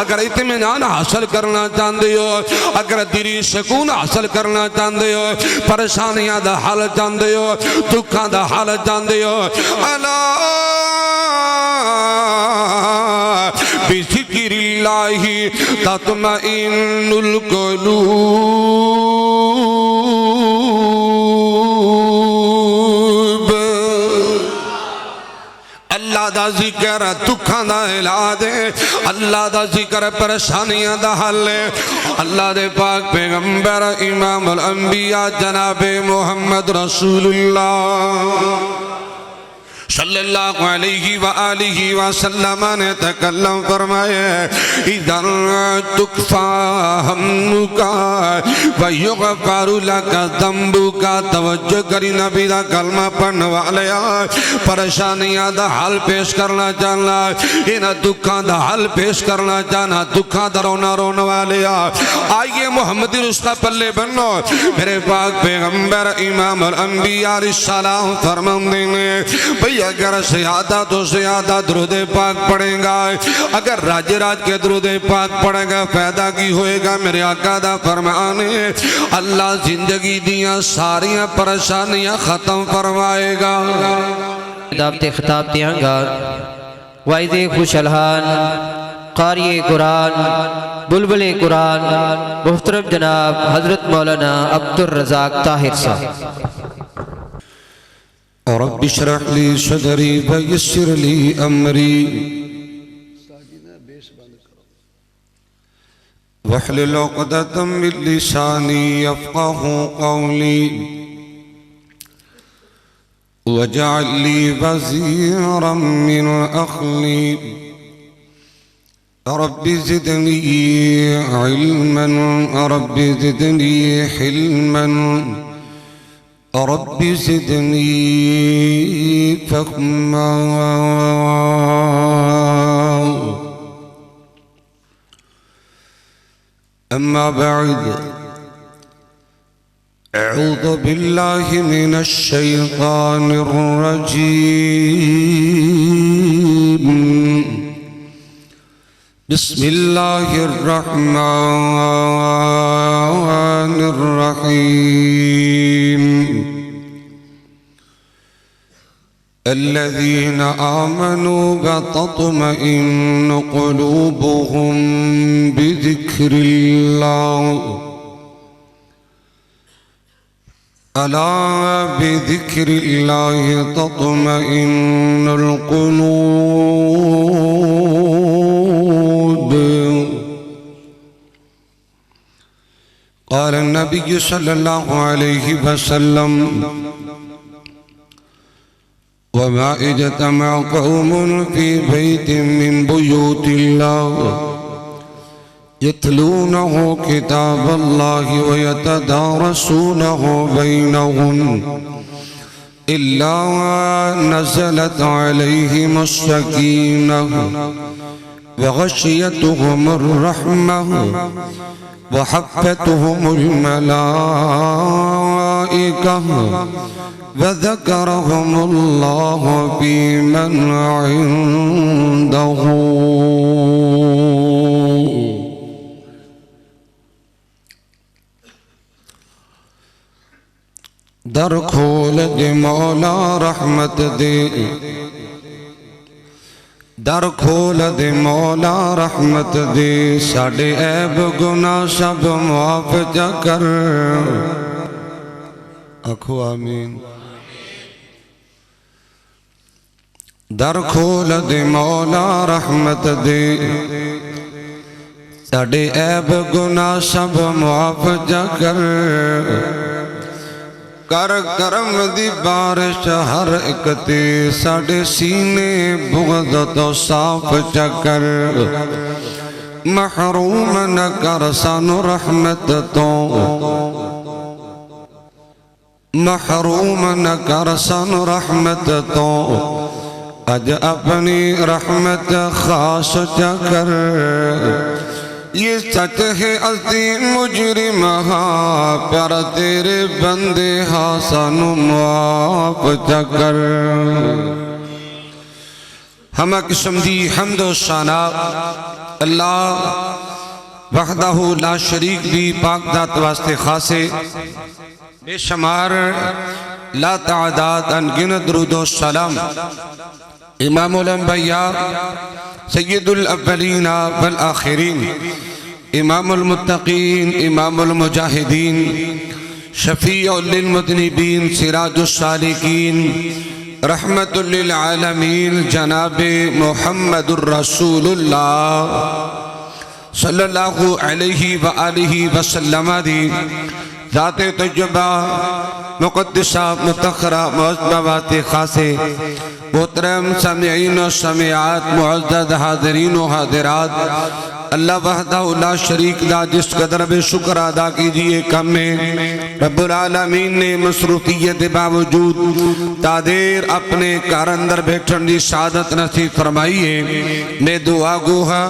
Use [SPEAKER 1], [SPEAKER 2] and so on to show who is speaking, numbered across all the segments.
[SPEAKER 1] اگر اطمینان حاصل کرنا چاہتے ہو، اگر دلی سکون حاصل کرنا چاہتے ہو، پریشانیاں دا حل چاہتے ہو، دکھاں دا حل چاہتے ہو، الا بذکر اللہ تطمئن القلوب۔ اللہ دا ذکر دکھاں دا علاج ہے، اللہ دا ذکر پریشانیاں دا حل ہے۔ اللہ دے پاک پیغمبر امام الانبیاء جناب محمد رسول اللہ صلی اللہ علیہ وآلہ وسلم نے تکلم فرمائے، اِذَن تُکْفَى ہَمُّكَ وَيُغْفَرُ لَكَ ذَنبُكَ۔ توجہ کری نبی دا کلمہ پڑھنے والے پریشانیاں دا حل پیش کرنا چاہنا، انہاں دکھاں دا حل پیش کرنا چاہنا، دکھاں دا رونا رونے والے آئیے محمدی رسخہ پلے بنو۔ میرے پاک پیغمبر امام الانبیاء علیہ السلام فرماندے نے بھئی اگر زیادہ تو زیادہ درود پاک پڑھیں گا، اگر راج راج کے درود پاک پڑھیں گا فائدہ کی ہوئے گا؟ میرے آقا دا فرمان ہے اللہ زندگی دیاں ساریاں پریشانیاں ختم فرمائے گا۔
[SPEAKER 2] دابتے خطاب دیاں گا وائد خوش الحان قاری قرآن بلبل قرآن محترم جناب حضرت مولانا عبدالرزاق طاہر صاحب۔
[SPEAKER 1] رب اشرح لي صدري ويسر لي أمري واحلل عقدة من لساني يفقهوا قولي واجعل لي وزيرا من أخلي رب زدني علما رب زدني حلما رب زدني فهما۔ أما بعد، أعوذ بالله من الشيطان الرجيم، بسم الله الرحمن الرحيم۔ الذين آمنوا وتطمئن قلوبهم بذكر الله، ألا بذكر الله تطمئن القلوب۔ قال النبي صلى الله عليه وسلم وما اجتمع قوم في بيت من بيوت الله يتلونه كتاب الله ويتدارسونه بينهم إلا نزلت عليهم السكينة وغشيتهم الرحمة وحفتهم الملائكة وذكرهم الله في من عنده۔ در کھول دے مولا رحمت دے، در کھول دے مولا رحمت دے، ساڑے عیب گناہ سب معاف جا کر، آکھو آمین۔ در کھول دے مولا رحمت دے، ساڑے عیب گناہ سب معاف جا کر، کر کرم دی بارش ہر ایک تے، ساڑے سینے بغض تو صاف چکر، محروم نہ کر سانو رحمت تو، محروم نہ کر سانو رحمت تو، اج اپنی رحمت خاص چکر، یہ سچ ہے عظیم مجرم ہاں، پیار تیرے بندے ہاں سانو معاف چکر۔ ہمہ قسم دی حمد و ثنا اللہ وحدہ لا شریک دی پاک ذات واسطے خاصے بے شمار لا تعداد انگنت درود و سلام امام الانبیاء سید الاولین والآخرین امام المتقین امام المجاہدین شفیع للمذنبین سراج السالکین رحمت للعالمین جناب محمد الرسول اللہ صلی اللہ علیہ وآلہ وسلم دی ذات تجربہ مقدسہ متخرہ معظمات خاصے محترم سامعین و سامعات معزز حاضرین و حاضرات اللہ وحدہ لا شریک دا جس قدر بے شکر ادا کیجئے کم میں رب العالمین نے مصروفیت باوجود تادیر اپنے کار اندر بیٹھن دی سعادت نصیب فرمائیے میں دعا گوہا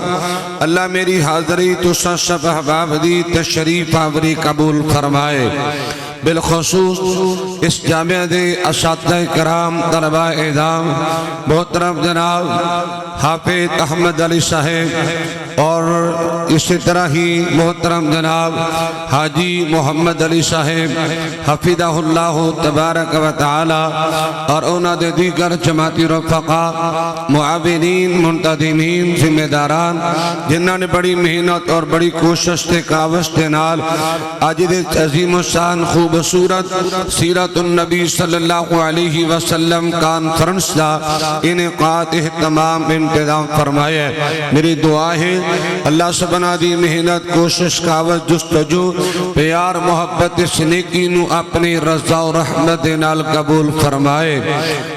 [SPEAKER 1] اللہ میری حاضری تو سب احباب دی تشریف آوری قبول فرمائے بالخصوص اس جامعہ دے اساتذہ کرام طلبہ اعظام محترم جناب حافظ احمد علی صاحب اور اسی طرح ہی محترم جناب حاجی محمد علی صاحب حفظہ اللہ تبارک و تعالی اور انہاں دے دیگر جماعتی رفقا معاونین منتظمین ذمہ داران جنہاں نے بڑی محنت اور بڑی کوشش تے کاوش دے نال آج دے عظیم الشان خوبصورت سیرت النبی صلی اللہ علیہ وسلم کانفرنس دا انعقاد اہتمام انتظام فرمایا میری دعا ہے اللہ سبحانہ دی محنت کوشش کاوش جستجو پیار محبت سنیکی نو اپنی رضا و رحمت دے نال قبول فرمائے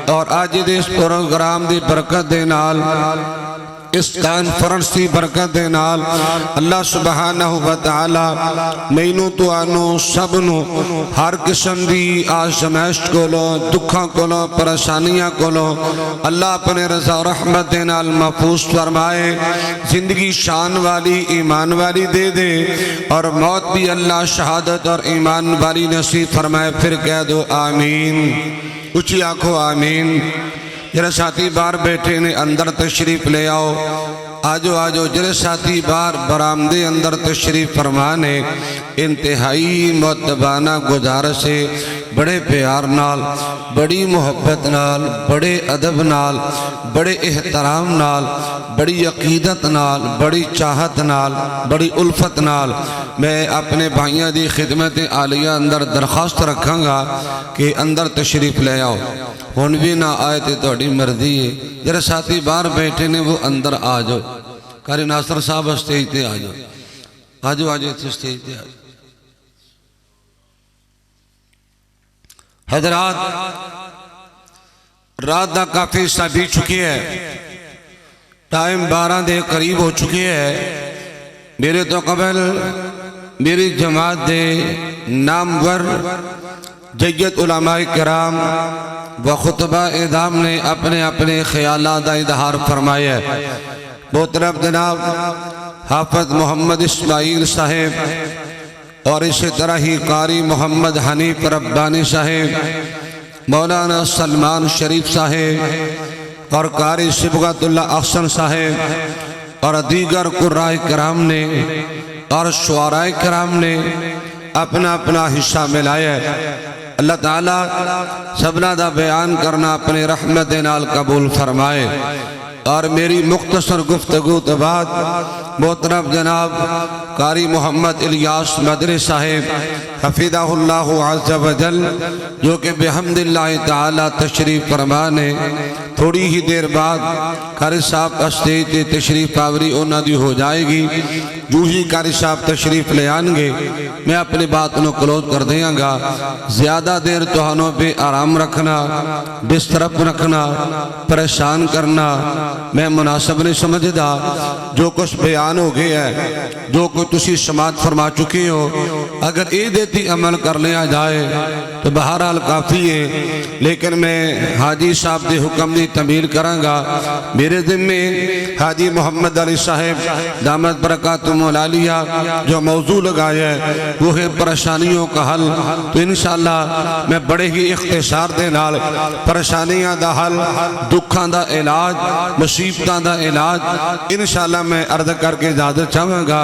[SPEAKER 1] اور آج دے اس پروگرام دی برکت دے نال اس کانفرنس دی برکت دے نال اللہ سبحانہ وتعالی مینو تو آنو سبنو ہر قسم دی آزمائش کولو دکھاں کولو پریشانیاں کولو اللہ اپنے رضا و رحمت دے نال محفوظ فرمائے زندگی شان والی ایمان والی دے دے اور موت بھی اللہ شہادت اور ایمان والی نصیب فرمائے پھر کہہ دو آمین اچھی آنکھو آمین جرے ساتھی بار بیٹھے نے اندر تشریف لے آؤ آجو آجو جرے ساتھی بار برآمدے اندر تشریف فرمانے انتہائی مؤدبانہ گزارش سے بڑے پیار نال بڑی محبت نال بڑے ادب نال بڑے احترام نال بڑی عقیدت نال بڑی چاہت نال بڑی الفت نال میں اپنے بھائیاں دی خدمت عالیہ اندر درخواست رکھاں گا کہ اندر تشریف لے آؤ ہون بھی نہ آئے تے توڑی مرضی ہے جرے ساتھی بار بیٹھے نے وہ اندر آ جاؤ قاری ناصر صاحب اسٹیج تے آ جاؤ آجو آجو اسٹیج تے آ جاؤ حضرات رات دا کافی حصہ بھی چکی ہے ٹائم 12 دے قریب ہو چکی ہے میرے تو قبل میری جماعت دے نامور جیت علماء کرام و خطبہ اعظام نے اپنے اپنے خیالات دا اظہار فرمایا ہے محترم جناب حافظ محمد اسماعیل صاحب اور اسی طرح ہی قاری محمد حنیف ربانی صاحب مولانا سلمان شریف صاحب اور قاری صبغت اللہ احسن صاحب اور دیگر قراء کرام نے اور شعراء کرام نے اپنا اپنا حصہ ملایا ہے اللہ تعالیٰ سبنا دا بیان کرنا اپنے رحمت نال قبول فرمائے اور میری مختصر گفتگو کے بعد محترم جناب قاری محمد الیاس مدنی صاحب حفظہ اللہ عز و جل جو کہ بحمد اللہ تعالی تشریف فرمانے تھوڑی ہی دیر بعد قاری صاحب اسٹیج تے تشریف آوری اونا دی ہو جائے گی جو ہی قاری صاحب تشریف لے آنگے میں اپنی بات انہوں کلوز کر دیاں گا زیادہ دیر توہنوں پہ آرام رکھنا ڈسٹرب رکھنا پریشان کرنا میں مناسب نہیں سمجھدا جو کچھ بیان ہو گیا ہے جو کچھ تسی سماعت فرما چکے ہو اگر اے دے چھیتی عمل کر لیا جائے تو بہرحال کافی ہے، لیکن میں حاجی صاحب دے حکم دی تعمیل کروں گا۔ میرے ذمے حاجی محمد علی صاحب دامت برکاتہم العالیہ جو موضوع لگایا ہے وہ ہے پریشانیوں کا حل۔ تو انشاءاللہ میں بڑے ہی اختصار دے نال پریشانیاں دا حل، دکھاں دا علاج، مصیبتاں دا علاج انشاءاللہ میں عرض کر کے اجازت چاہوں گا۔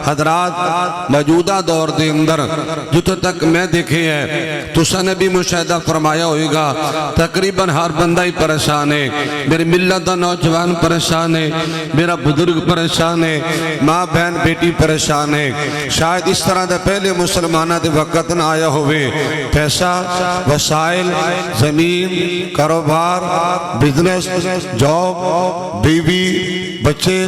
[SPEAKER 1] حضرات موجودہ دور دے اندر جتوں تک میں دیکھے ہے تساں نے بھی مشاہدہ فرمایا ہوئے گا تقریباً ہر بندہ ہی پریشان ہے۔ میری ملت دا نوجوان پریشان ہے، میرا بزرگ پریشان ہے، ماں بہن بیٹی پریشان ہے۔ شاید اس طرح دے پہلے مسلمانہ دے وقت نہ آیا ہوئے، پیسہ، وسائل، زمین، کاروبار، بزنس، جاب، بیوی، بچے،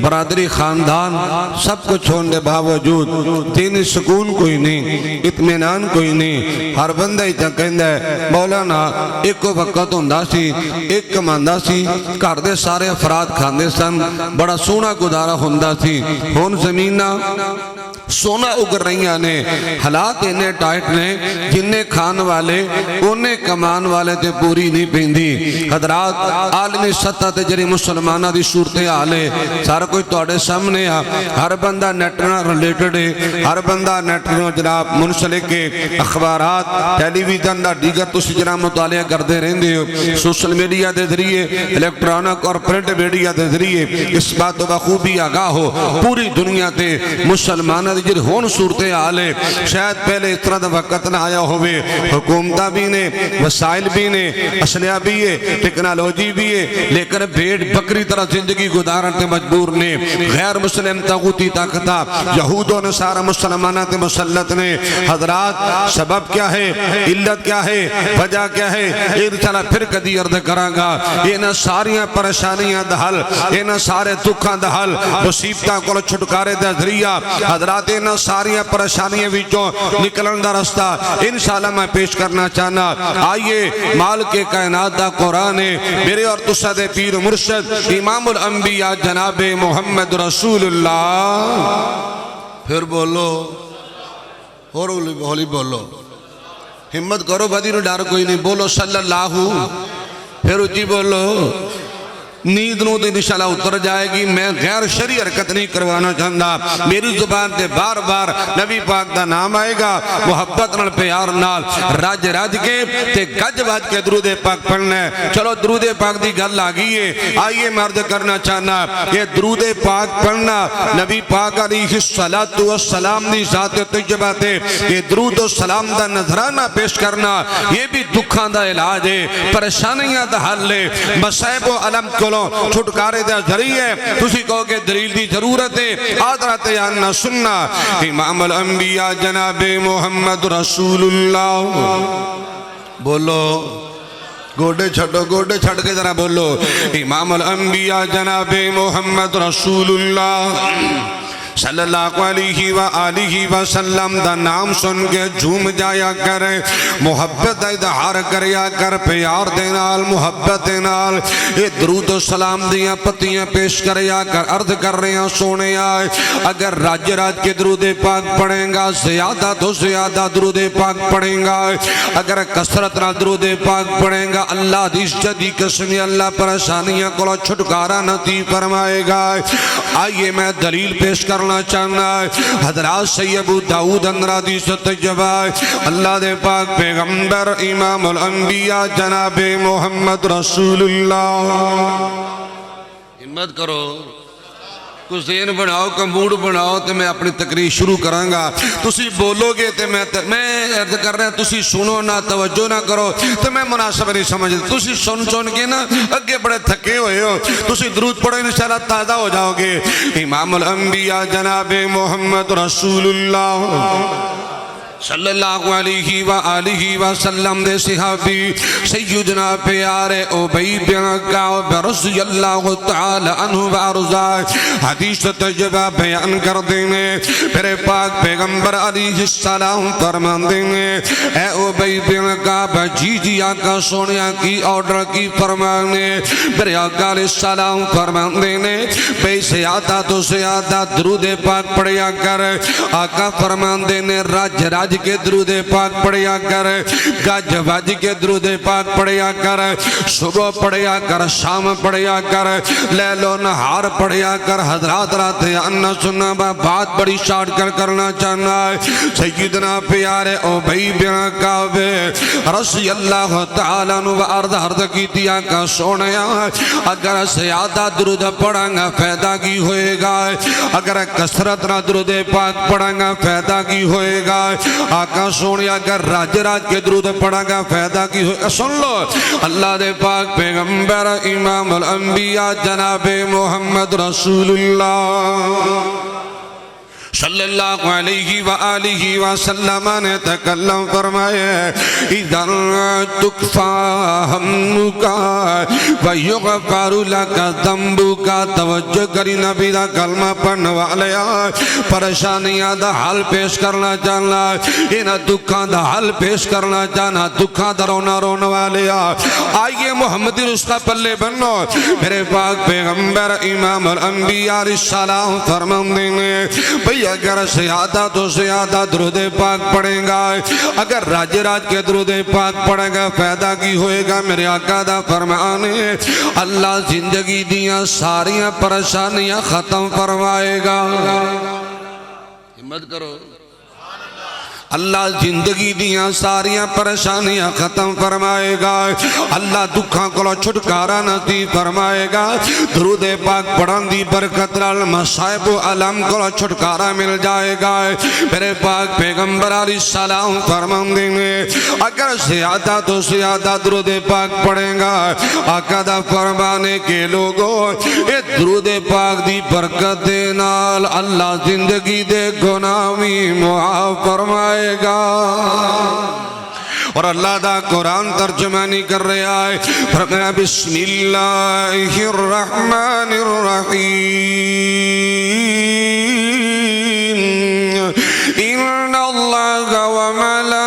[SPEAKER 1] برادری، خاندان سب کچھ ہونے باوجود دینی سکون کوئی نہیں، اطمینان کوئی نہیں۔ ہر بندہ ہی کہندا ہے مولانا ایک وقت ہوندا سی، ایک کماندا سی، گھر دے سارے افراد کھاندے سن، بڑا سونا گزارا ہوندا سی۔ ہن زمیناں سونا اگر رہی نے، حالات انہیں ٹائٹ نے، جنہیں کھان والے انہیں کمان والے تے پوری نہیں پیندی۔ حضرات عالمی سطح تے جری مسلمانہ دی صورتحال ہے، سارا کوئی توڑے سامنے آ، ہر بندہ نیٹ نال ریلیٹڈ ہے، ہر بندہ نیٹ نال جناب منسلک ہے، اخبارات، ٹیلی ویژن دا دیگر تسی جناب مطالعہ کردے رہندے ہو، سوشل میڈیا دے ذریعے، الیکٹرانک اور پرنٹ میڈیا دے ذریعے اس بات بخوبی آگاہ ہو پوری دنیا تے مسلمانہ دی جر ہون صورتحال ہے۔ شاید پہلے اس طرح دا وقت نہ آیا ہوئے، حکومتہ بھی نے، وسائل بھی نے، اسلحہ بھی ہے، ٹیکنالوجی بھی ہے، لیکن بھیڑ بکری طرح زندگی گزارن تے مجبور نے۔ غیر مسلم طاغوتی طاقتہ یہود و نصارہ مسلمانہ تے مسلط نے۔ حضرات سبب کیا ہے، علت کیا ہے، وجہ کیا ہے، انشاءاللہ پھر کدی عرض کراں گا۔ انہاں ساریاں پریشانیاں دا حل، انہاں سارے دکھاں دا حل، مصیبتاں کو چھٹکارے دا ذریعہ، حضرات انہاں ساریاں پریشانیاں وچوں نکلن دا رستہ انشاءاللہ میں پیش کرنا چاہنا۔ آئیے مالک کائنات دا قرآن ہے، میرے اور تساں دے پیر مرشد امام الانبیاء جناب محمد رسول اللہ۔ پھر بولو اور ہولی بولو، ہمت کرو، بدی نو ڈر کوئی نہیں، بولو صلی اللہ، پھر اچھی بولو۔ نیند نو تو انشاءاللہ اتر جائے گی، میں غیر شرعی حرکت نہیں کروانا چاہتا، میری زبان تے بار بار نبی پاک دا نام آئے گا، محبت نال پیار نال راج راج کے تے گج باج کے درود پاک پڑھنا ہے۔ چلو درود پاک دی گل آگئی ہے، آئیے مرد کرنا چاہنا، یہ درود پاک پڑھنا نبی پاک علیہ السلام دی ذات طیبہ تے یہ درود و سلام دا نظرانہ پیش کرنا، یہ بھی دکھاں دا علاج ہے، پریشانیاں دا حل ہے، مصائب و علم کو چھٹکارے دا ذریعے تسی کہو کہ دلیل دی ضرورت ہے، آدرات یاننا سننا۔ امام الانبیاء جناب محمد رسول اللہ، بولو گوڑے چھٹو، گوڑے چھٹ کے ذرا بولو، امام الانبیاء جناب محمد رسول اللہ صلی اللہ علیہ وآلہ وسلم دا نام سن کے جھوم جایا کرے، محبت اظہار کریا کر، پیار دینال، محبت دینال، یہ درود و سلام دیا پتیاں پیش کریا کر، عرض کر رہے ہیں سونے آئے، اگر راج راج کے درود پاک پڑھیں گا زیادہ تو زیادہ درود پاک پڑھیں گا، اگر کثرت نہ درود پاک پڑھیں گا اللہ دی جدی قسمی اللہ پریشانیاں کو چھٹکارا نصیب فرمائے گا۔ آئیے میں دلیل پیش کرنا چاہنا ہے، حضرات سید ابو داؤد اندرادی ستجبہ، اللہ دے پاک پیغمبر امام الانبیاء جناب محمد رسول اللہ۔ ہمت کرو، کچھ ذہن بناؤ، کمبوڑ بناؤ، تو میں اپنی تقریر شروع کروں گا، تسی بولو گے تو میں عرض کر رہا ہوں، تسی سنو نہ، توجہ نہ کرو تو میں مناسب نہیں سمجھتا، تسی سن کے نا اگے بڑے تھکے ہوئے ہو، تسی درود پڑھو انشاءاللہ تازہ ہو جاؤ گے۔ امام الانبیاء جناب محمد رسول اللہ صلی اللہ علیہ وآلہ وسلم دے صحابی سیدنا پیارے ابی بن کعب رضی اللہ تعالی عنہ وارضاہ حدیث تجربہ بیان کر دینے، پھر پاک پیغمبر علیہ السلام فرمان دینے، اے ابی بن کعب جی جی آقا سونیا کی آرڈر کی فرمانے، پھر آقا علیہ السلام فرمان دینے، بے زیادہ تو زیادہ درود پاک پڑھیا کر، آقا فرمان دینے راج راج بج کے درود پاک پڑھیا کر گج بج کے درود پاک پڑھیا کر صبح پڑھیا کر شام پڑھیا کر لیل و نہار پڑھیا کر حضرات رات انا سننا بات بڑی شارٹ کرنا چاہنا ہے سیدنا پیارے ابی بن کعب رضی اللہ تعالیٰ عنہ عرض کی دیا کا سونیا اگر زیادہ درود پڑھیں گا فائدہ کی ہوئے گا اگر کثرت نہ درود پاک پڑھیں گا فائدہ کی ہوئے گا آقا سونیا اگر راج راج کے درود پڑھیں گا فائدہ کی ہوئے گا سن لو اللہ دے پاک پیغمبر امام الانبیاء جناب محمد رسول اللہ صلی اللہ علیہ وآلہ وسلم نے تکلم فرمائے اذن تکفا ہمکا ویغفر لکا ذنبکا توجہ کری نبی دا کلمہ پڑھنے والے پریشانیاں دا حل پیش کرنا چاہنا انہاں دکھاں دا حل پیش کرنا چاہنا دکھاں دا رونا رونے والے آئیے محمد رسول پلے بنو میرے پاک پیغمبر امام الانبیاء علیہ السلام فرمان دینے بھئی اگر زیادہ تو زیادہ درود پاک پڑھیں گا اگر راج راج کے درود پاک پڑھیں گا فائدہ کی ہوئے گا میرے آقا دا فرمان ہے اللہ زندگی دیاں ساریاں پریشانیاں ختم فرمائے گا ہمت کرو اللہ زندگی دیاں ساریاں پریشانیاں ختم فرمائے گا اللہ دکھاں کو چھٹکارا نصیب فرمائے گا درود پاک پڑھن دی برکت نال مصائب و علم کو چھٹکارا مل جائے گا میرے پاک پیغمبر علیہ السلام فرمان دیں گے اگر زیادہ تو زیادہ درود پاک پڑھیں گا آقا دا فرمانے کے لوگوں اے درود پاک دی برکت دے نال اللہ زندگی دے گناہی معاف فرمائے گا اور اللہ دا قرآن ترجمانی کر رہا ہے فرمایا بسم اللہ الرحمن الرحیم ان اللہ وملائکتہ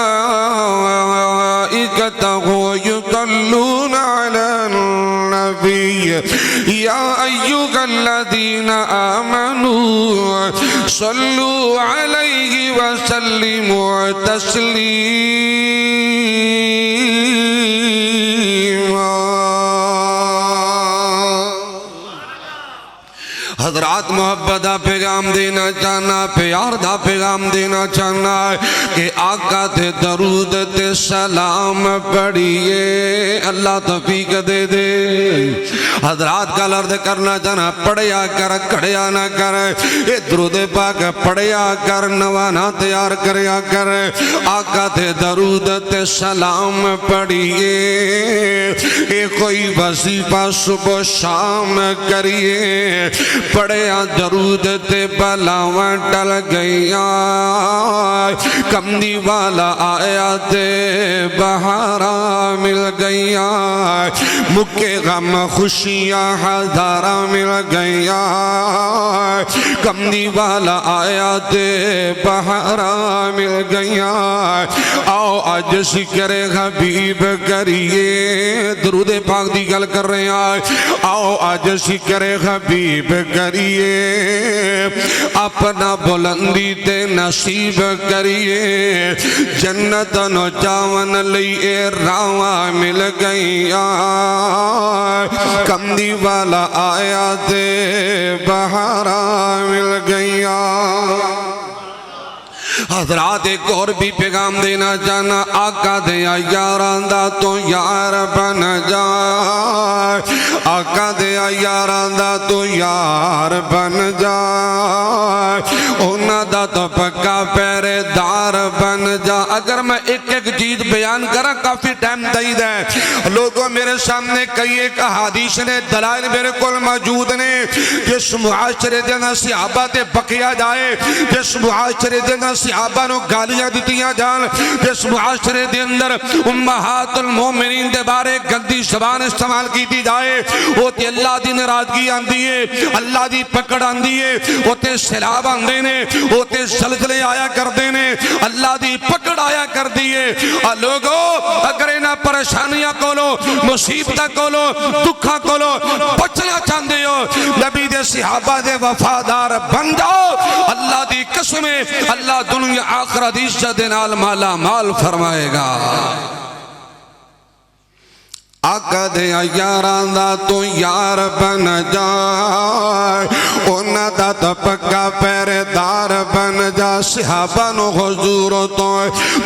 [SPEAKER 1] یصلون علی النبی یا ایھا الذین آمنوا صلوا علیہ وسلموا تسلیما حضرات محبت دا پیغام دینا چاہنا پیار دا پیغام دینا چاہنا کہ آقا تے درود تے سلام پڑھئے اللہ توفیق دے دے حضرات کا لرد کرنا چاہنا پڑھیا کر کڑیا نہ کر یہ درود پاک پڑھیا کر نوانا تیار کریا کر آقا تے درود تے سلام پڑھئے یہ کوئی وظیفہ صبح شام کریے پڑھیا درود تے بلاواں ٹل گئیاں کمدی والا آیا تے بہارا مل گئیاں مکے غم خوشیاں ہزارہ مل گئیاں کمدی والا آیا تے بہارا مل گئیاں آؤ آج ذکر حبیب کریے درود پاک دی گل کر رہے ہیں آؤ آج ذکر حبیب کریے اپنا بلندی تے نصیب کریے جنت نو چاون لئیے راواں مل گئیاں کمدی والا آیا تے بہارا مل گئیاں حضرات ایک اور بھی پیغام دینا چاہنا آقا دیا یاران دا تو یار بن جائے آقا دیا یاران دا تو یار بن جائے اونا دا تو پکا پیرے دار بن جائے اگر میں ایک ایک چیز بیان کرا کافی ٹائم دائید ہے لوگوں میرے سامنے کئی ایک حدیث نے دلائل میرے کل موجود نے جس معاشرے دینا صحابہ تے بقیہ جائے جس معاشرے دینا صحابہ نو گالیاں دیتیاں جان جس معاشرے دے اندر امہات المومنین دے بارے گندی زبان استعمال کی دی جائے وہ تے اللہ دی ناراضگی آندی ہے اللہ دی پکڑ آندی ہے وہ تے سیلاب آندے نے وہ تے زلزلے آیا کر دینے اللہ دی پکڑ آیا کر دیے لوگو اگر انہاں پریشانیاں کولو مصیبتہ کولو دکھا کولو بچنا چاندے ہو نبی دے صحابہ دے وفادار بن جاؤ اللہ دی قسمیں اللہ دنیا آخرت عزت نال مالا مال فرمائے گا آقا دے یاران دا تو یار بن جائے انہ دا تو پکا پہرے دار بن جا صحابہ نو حضور تو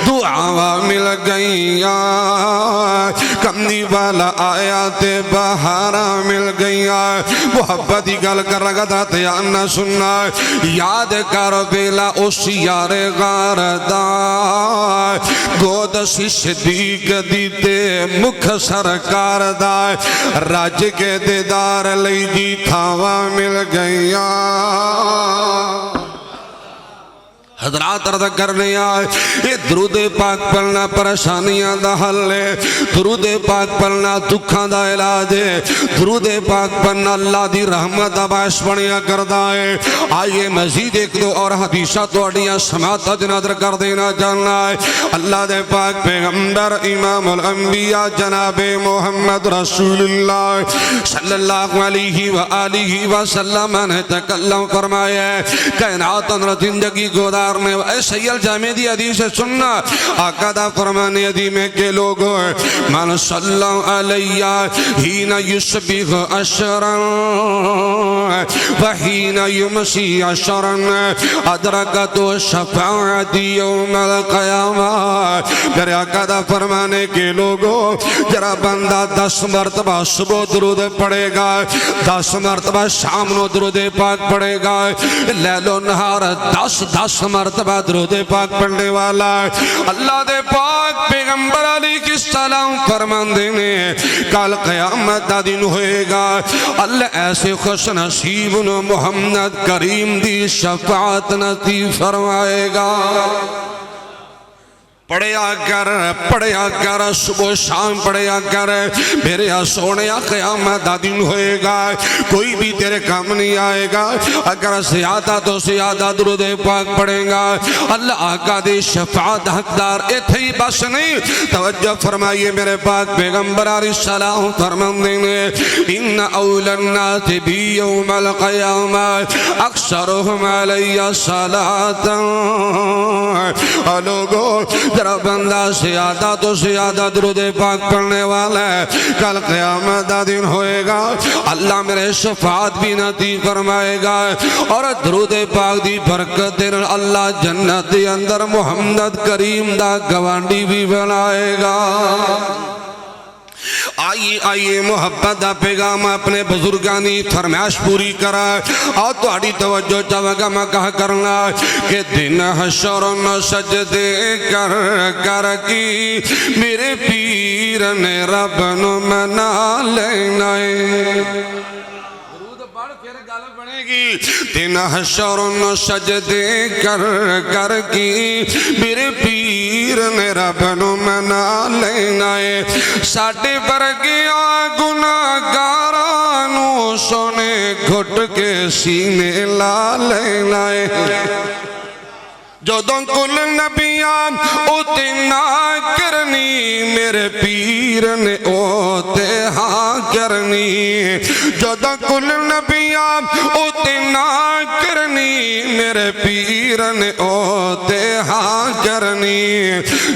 [SPEAKER 1] دعا مل گئی کمنی والا آیات بہارا مل گئی محبتی گل کر رگا دا تیانا سننا یاد کر بیلا اس یار غاردہ گود سی صدیق دیتے مکھ سرکار دائے راج کے دیدار لئی جی تھاوا مل گیا حضرات عرض کرنے آئے یہ درود پاک پڑھنا پریشانیاں دا حل ہے درود پاک پڑھنا دکھاں دا علاج ہے درود پاک پڑھنا اللہ دی رحمت باعث بنیا کردہ ہے آئیے مزید ایک دو اور حدیثہ توڑیاں سماعت نظر کر دینا جاننا ہے اللہ دے پاک پیغمبر امام الانبیاء جناب محمد رسول اللہ صلی اللہ علیہ وآلہ وسلم نے تکلم فرمایا ہے کائنات اندر زندگی گزار نے اے سیل جامع دی حدیث سننا آقا دا فرمانے حدیث میں کہ لوگوں من صلی اللہ علیہ ہین یسبیغ اشرا وحین یمسی اشرا ادرکتو شفاعت یوم القیامہ میرے آقا دا فرمانے کے لوگوں جرا بندہ 10 مرتبہ صبح درود پڑے گا 10 مرتبہ شام نو درود پاک پڑے گا لیل و نہار 10 مرتبہ درود پاک پڑھنے والا اللہ دے پاک پیغمبر علیہ السلام فرمان دینے کل قیامت دا دن ہوئے گا اللہ ایسے خوش نصیب محمد کریم دی شفاعت نصیب فرمائے گا پڑھیا کر صبح شام پڑھیا کر میرے سونے قیامت دا دن ہوئے گا کوئی بھی تیرے کام نہیں آئے گا اگر زیادہ تو زیادہ درود پاک پڑھیں گا اللہ آقا دے شفاعت حقدار اتھائی بس نہیں توجہ فرمائیے میرے پاک پیغمبر علیہ السلام فرمان دینے ان اول الناس بھی یوم القیامت اکثرهم علیہ صلاة لوگوں ذرا بندہ زیادہ تو زیادہ درود پاک پڑھنے والا ہے کل قیامت دا دن ہوئے گا اللہ میرے شفاعت بھی نصیب فرمائے گا اور درود پاک دی برکت دے اللہ جنت دے اندر محمد کریم دا گوانڈی بھی بنائے گا آئیے محبت دا پیغام اپنے بزرگانی فرمائش پوری کرا اور تو آڑی توجہ چاہوگا میں کہا کرنا کہ دن حشر و سجدے کر کی میرے پیر نے رب نو منا لینا دن حشر و سجدے کر کی میرے پیر نے رب نو منا لینا ہے ساڑھے برگیا گناہگارانو سونے گھٹ کے سینے لا لینا ہے جدوں کل نبیان اوتے نہ کرنی میرے پیر نے اوتے ہاں کرنی جدوں کل نبیان اوتے نہ کرنی میرے پیر نے اوتے ہاں کرنی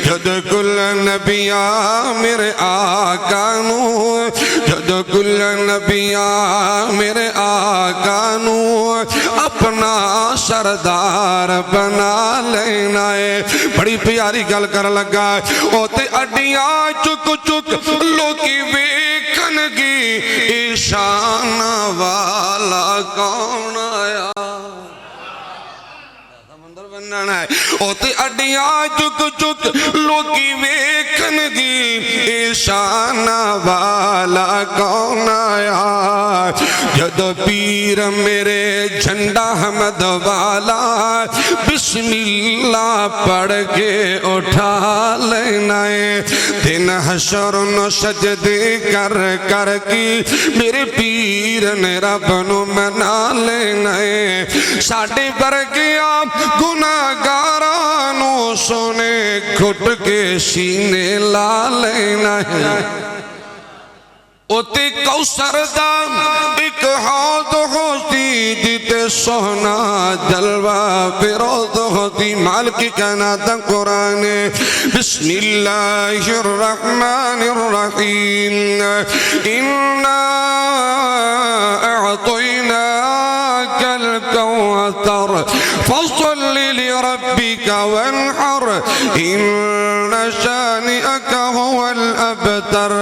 [SPEAKER 1] جد کل نبیان میرے آقا نو جد کل نبیان میرے آقا نو اپنا سردار بنا لینا ہے بڑی پیاری گل کر لگا اوتے اڈیاں چک چک لوکی ویکھن گی ایشان والا کون آیا سمندر بننا ہے اوتے اڈیاں چک چک لوکی ویکھن گی ایشان والا کون آیا جد پیر میرے جھنڈا حمد والا بسم اللہ پڑھ کے اٹھا لینا ہے دن حشر و سجدے کر کی میرے پیر نے رب نو منا لینا ہے ساڑھے پر گیا گناہگارانو سونے گھٹ کے سینے لا لینا ہے اوتے کوثر دا ایک ہاتھ ہوتی جیتے سونا جلوہ فیروز ہوتی مالک کائنات قرآن بسم اللہ الرحمن الرحیم انا اعطیناک الکوثر فصل لربک وانحر ان شانئک هو الابتر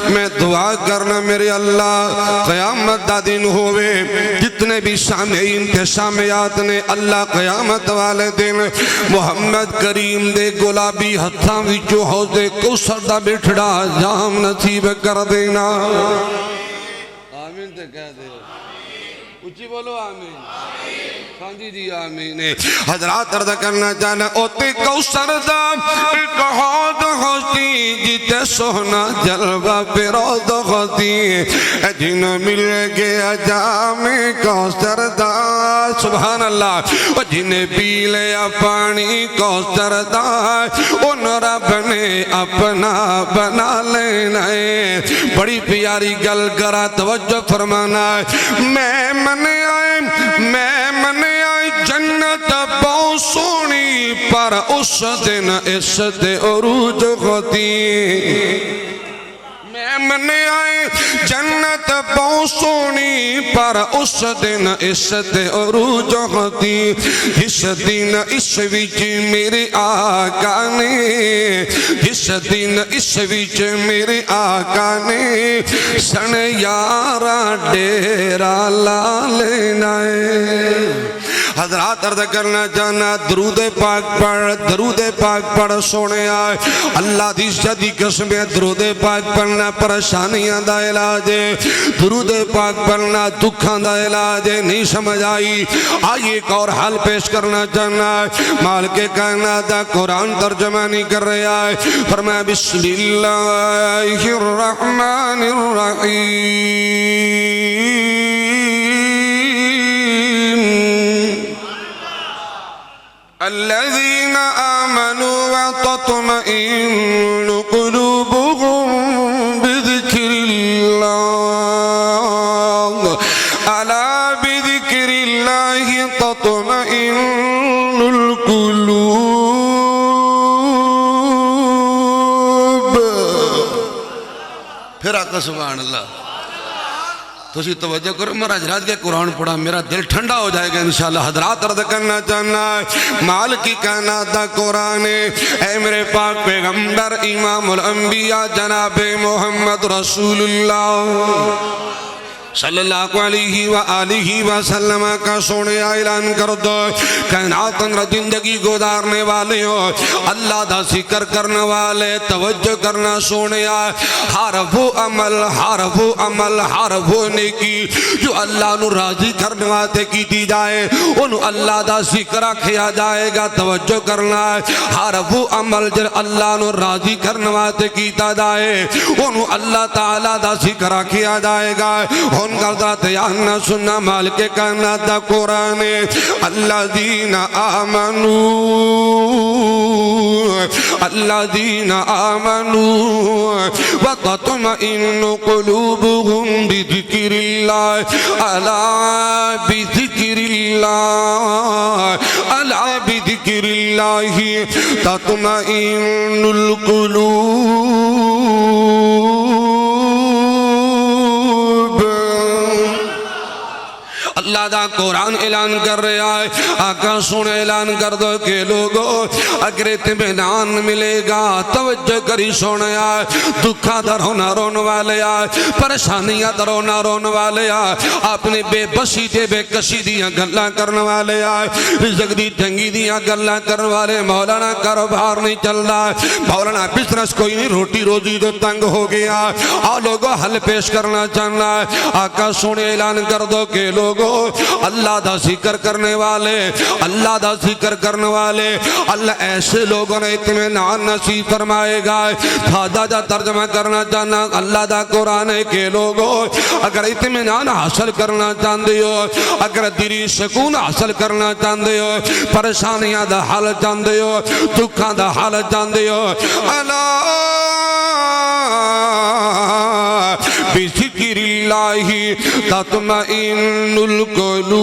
[SPEAKER 1] میں دعا کرنا میرے اللہ قیامت دا دن ہوئے جتنے بھی سامعین تھے سامعات نے اللہ قیامت والے دن محمد کریم دے گلابی ہتھاں وچوں حوض کوثر دا بٹھڑا جام نصیب کر دینا آمین تے کہہ دے اچھی بولو آمین خانجی جی آمین حضرات عرض کرنا چاہنا اوتے کوثر دا ایک حوض ہوتی جیتے سونا جلوہ فیروز ہوتی جن مل گیا جام کوثر دا سبحان اللہ جن پی لیا پانی کوثر دا ان رب نے اپنا بنا لینا ہے بڑی پیاری گل کرا توجہ فرمانا میں منے آئے جنت بہت سونی پر اس دن اس دے عروج ہوتی میں منے آئے جنت بہت سونی پر اس دن اس دے عروج ہوتی جس دن اس وچ میرے آقا نے جس دن اس وچ میرے آقا نے سن یارا ڈیرا لا لینا ہے حضرات عرض کرنا چاہنا درود پاک پڑھ سونے آئے اللہ دی شدی قسمیں درود پاک پڑھنا پریشانیاں دا علاج ہے درود پاک پڑھنا دکھاں دا علاج ہے نہیں سمجھ آئی آئیے ایک اور حال پیش کرنا چاہنا ہے مالک کائنات دا قرآن ترجمہ نہیں کر رہا ہے فرمایا بسم اللہ الرحمن الرحیم الذين آمنوا وتطمئن قلوبهم بذكر الله ألا بذكر الله تطمئن القلوب پھر آقا سبحان اللہ تو اسی توجہ کرو میرا حضرات کے قرآن پڑھا میرا دل ٹھنڈا ہو جائے گا انشاءاللہ حضرات عرض کرنا چاہنا ہے مالک کی کائنات دا قرآن اے میرے پاک پیغمبر امام الانبیاء جناب محمد رسول اللہ صلی اللہ علیہ وآلہ وسلم کا سونے اعلان کر دو کائنات اندر زندگی گزارنے والے ہو اللہ دا ذکر کرنے والے توجہ کرنا سونے ہر وہ عمل نیکی جو اللہ نو راضی کرنے والے کی دی جائے انہوں اللہ دا ذکر کیا جائے گا توجہ کرنا ہر وہ عمل جن اللہ نو راضی کرنے والے کی دی جائے انہوں اللہ تعالیٰ دا ذکر کیا جائے گا ان کا ذات یعنی سننا مالک کائنات دا قرآن الذین آمنوا وتطمئن قلوبهم بذکر اللہ الا بذکر اللہ تطمئن القلوب اللہ دا قرآن اعلان کر رہا ہے آقا سن اعلان کر دو کہ لوگو اگر اطمینان ملے گا توجہ کری سونے آئے دکھا در ہونا رون والے آئے پریشانیاں در ہونا رون والے آئے اپنے بے بسی تے بے کشی دیاں گلہ کرنے والے آئے رزق دی تنگی دیاں گلہ کرنے والے مولانا کاروبار نہیں چل رہا ہے مولانا بزنس کوئی نہیں روٹی روزی تو تنگ ہو گیا آؤ لوگو حل پیش کرنا چاہنا ہے آقا سونے اعلان کر دو کہ لوگو اللہ دا ذکر کرنے والے اللہ دا ذکر کرنے والے اللہ ایسے لوگوں نے اطمینان نصیب فرمائے گا تھا جا ترجمہ کرنا چاہنا اللہ دا قرآن ہے کہ لوگوں اگر اطمینان حاصل کرنا چاہتے ہو اگر دلی سکون حاصل کرنا چاہتے ہو پریشانیاں دا حل چاہتے ہو دکھاں دا حل چاہتے ہو اللہ بذکر اللہ تطمئن القلوب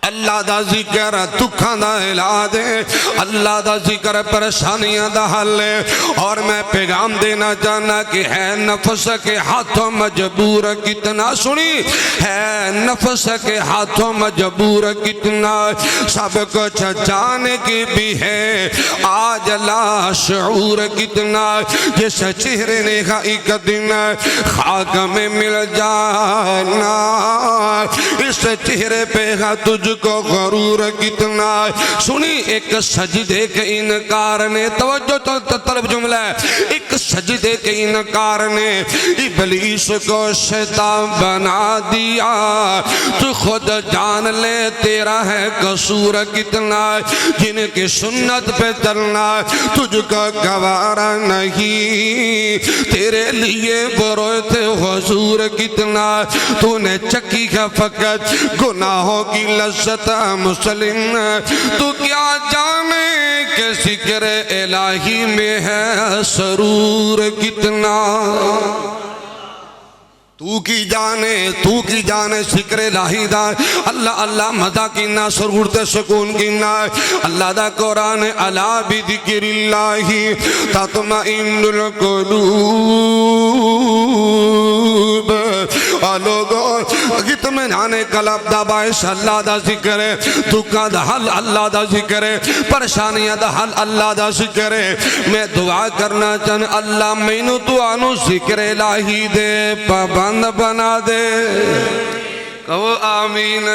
[SPEAKER 1] اللہ دا ذکر دکھاں دا علاج ہے اللہ دا ذکر پریشانیاں دا حل ہے اور میں پیغام دینا چاہنا کہ ہے نفس کے ہاتھوں مجبور کتنا سنی ہے نفس کے ہاتھوں مجبور کتنا سب کچھ جانے کی بھی ہے آج لا شعور کتنا جس چہرے نے ایک دن خاک میں مل جانا اس چہرے پہ تجھ کو غرور کتنا سنی ایک سجدے کے انکار نے توجہ تو طلب جملہ ہے ایک سجدے کے انکار نے ابلیس کو شیطان بنا دیا تو خود جان لے تیرا ہے قصور کتنا جن کی سنت پہ چلنا تجھ کا گوارا نہیں تیرے لیے بروت حضور کتنا تو نے چکی کا فقط گناہوں کی لذت مسلم تو کیا جانے کہ ذکر الہی میں ہے سرور کتنا تو کی جانے ذکر الہی دا اللہ اللہ مزہ کینا سرور تے سکون کینا اللہ دا قرآن الا بذکر اللہ تطمئن القلوب لوگوں اطمینان قلب دا باعث اللہ دا ذکر ہے دکھاں دا حل اللہ دا ذکر ہے پریشانیاں دا حل اللہ دا ذکر ہے میں دعا کرنا چاہنا اللہ مینو تو آنو ذکر الہی دے پابند بنا دے کہو آمین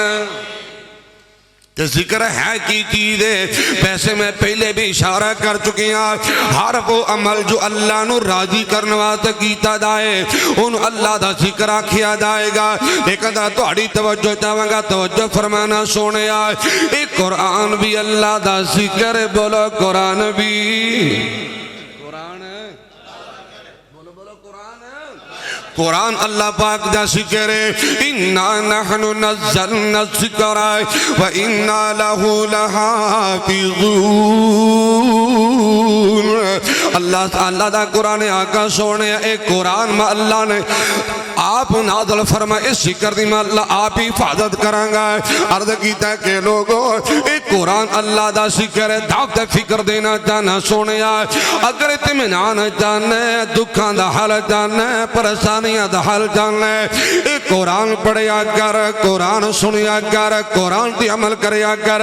[SPEAKER 1] ذکر ہے کی چیز ہے ویسے میں پہلے بھی اشارہ کر چکی ہوں ہر وہ عمل جو اللہ نو راضی کرنے واسطے کیتا جائے ان اللہ دا ذکر کیا جائے گا لیکن تہاڈی توجہ چاہواں گا توجہ فرمانا سونے آئے ایک قرآن بھی اللہ دا ذکر بولو قرآن بھی قرآن اللہ پاک دا ذکر ہے اِنَّا نَحْنُ نَزَّلْنَا الذِّكْرَ وَإِنَّا لَهُ لَحَافِظُونَ اللہ دا قرآن آقا سونے ایک قرآن میں اللہ نے آپ نازل فرمائے اس ذکر دی میں اللہ آپ ہی حفاظت کرانگا عرض کیتا ہے کہ لوگوں ایک قرآن اللہ دا ذکر ہے دعوت فکر دینا چاہنا سونے آئے اگر اطمینان جانے دکھاں دا حل جانے پریشانیاں دا حل جانے ایک قرآن پڑھیا کر قرآن سنیا کر قرآن دی عمل کریا کر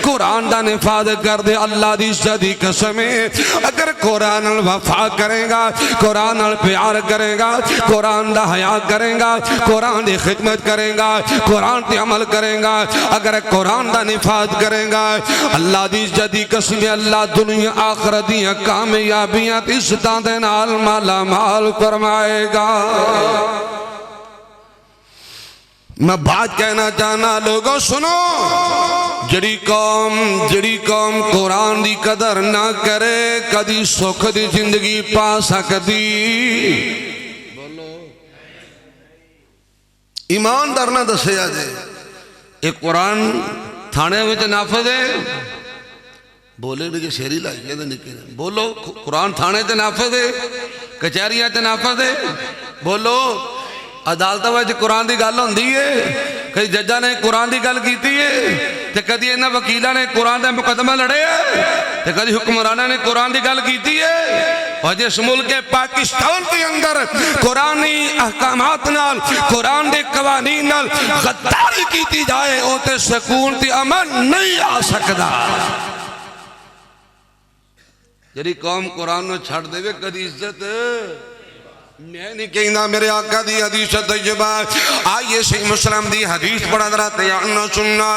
[SPEAKER 1] قرآن دا نفاذ کر دے اللہ دی صدی قسمیں اگر قرآن الوفا کرے گا قرآن الپیار کرے گا قرآن دا حیاء کریں گا قرآن دی خدمت کریں گا قرآن دی عمل کریں گا اگر قرآن دا نفاذ کریں گا اللہ دی جدی قسم اللہ دنیا آخرت دی کامیابیاں اس دے نال مالا مال فرمائے گا میں بات کہنا چاہنا لوگوں سنو جڑی قوم قرآن دی قدر نہ کرے کدی سکھ دی زندگی پا سکتی ایماندار نہ دسیا جائے ایک قرآن تھانے میں نافذ ہے بولے لگے شہری لائیے دے نکلے بولو قرآن تھانے تے نافذ ہے کچہریاں تے نافذ ہے بولو عدالتہ وچ قرآن دی گل ہوندی ہے کئی ججہ نے قرآن دی گل کیتی ہے تے کدی انہاں وکیلاں نے قرآن دا مقدمہ لڑے ہے تے کدی حکمراناں نے قرآن دی گل کیتی ہے اور جس ملک پاکستان کے اندر قرآنی احکامات نال قرآن دے قوانین نال غداری کیتی جائے اوتے سکون تے امن نہیں آ سکدا جڑی قوم قرآن نو چھڑ دے وے کدی عزت میں نہیں کہنا میرے آقا دی حدیث طیبہ آئیے صحیح مسلم دی حدیث پڑھا درہ تیارنا سننا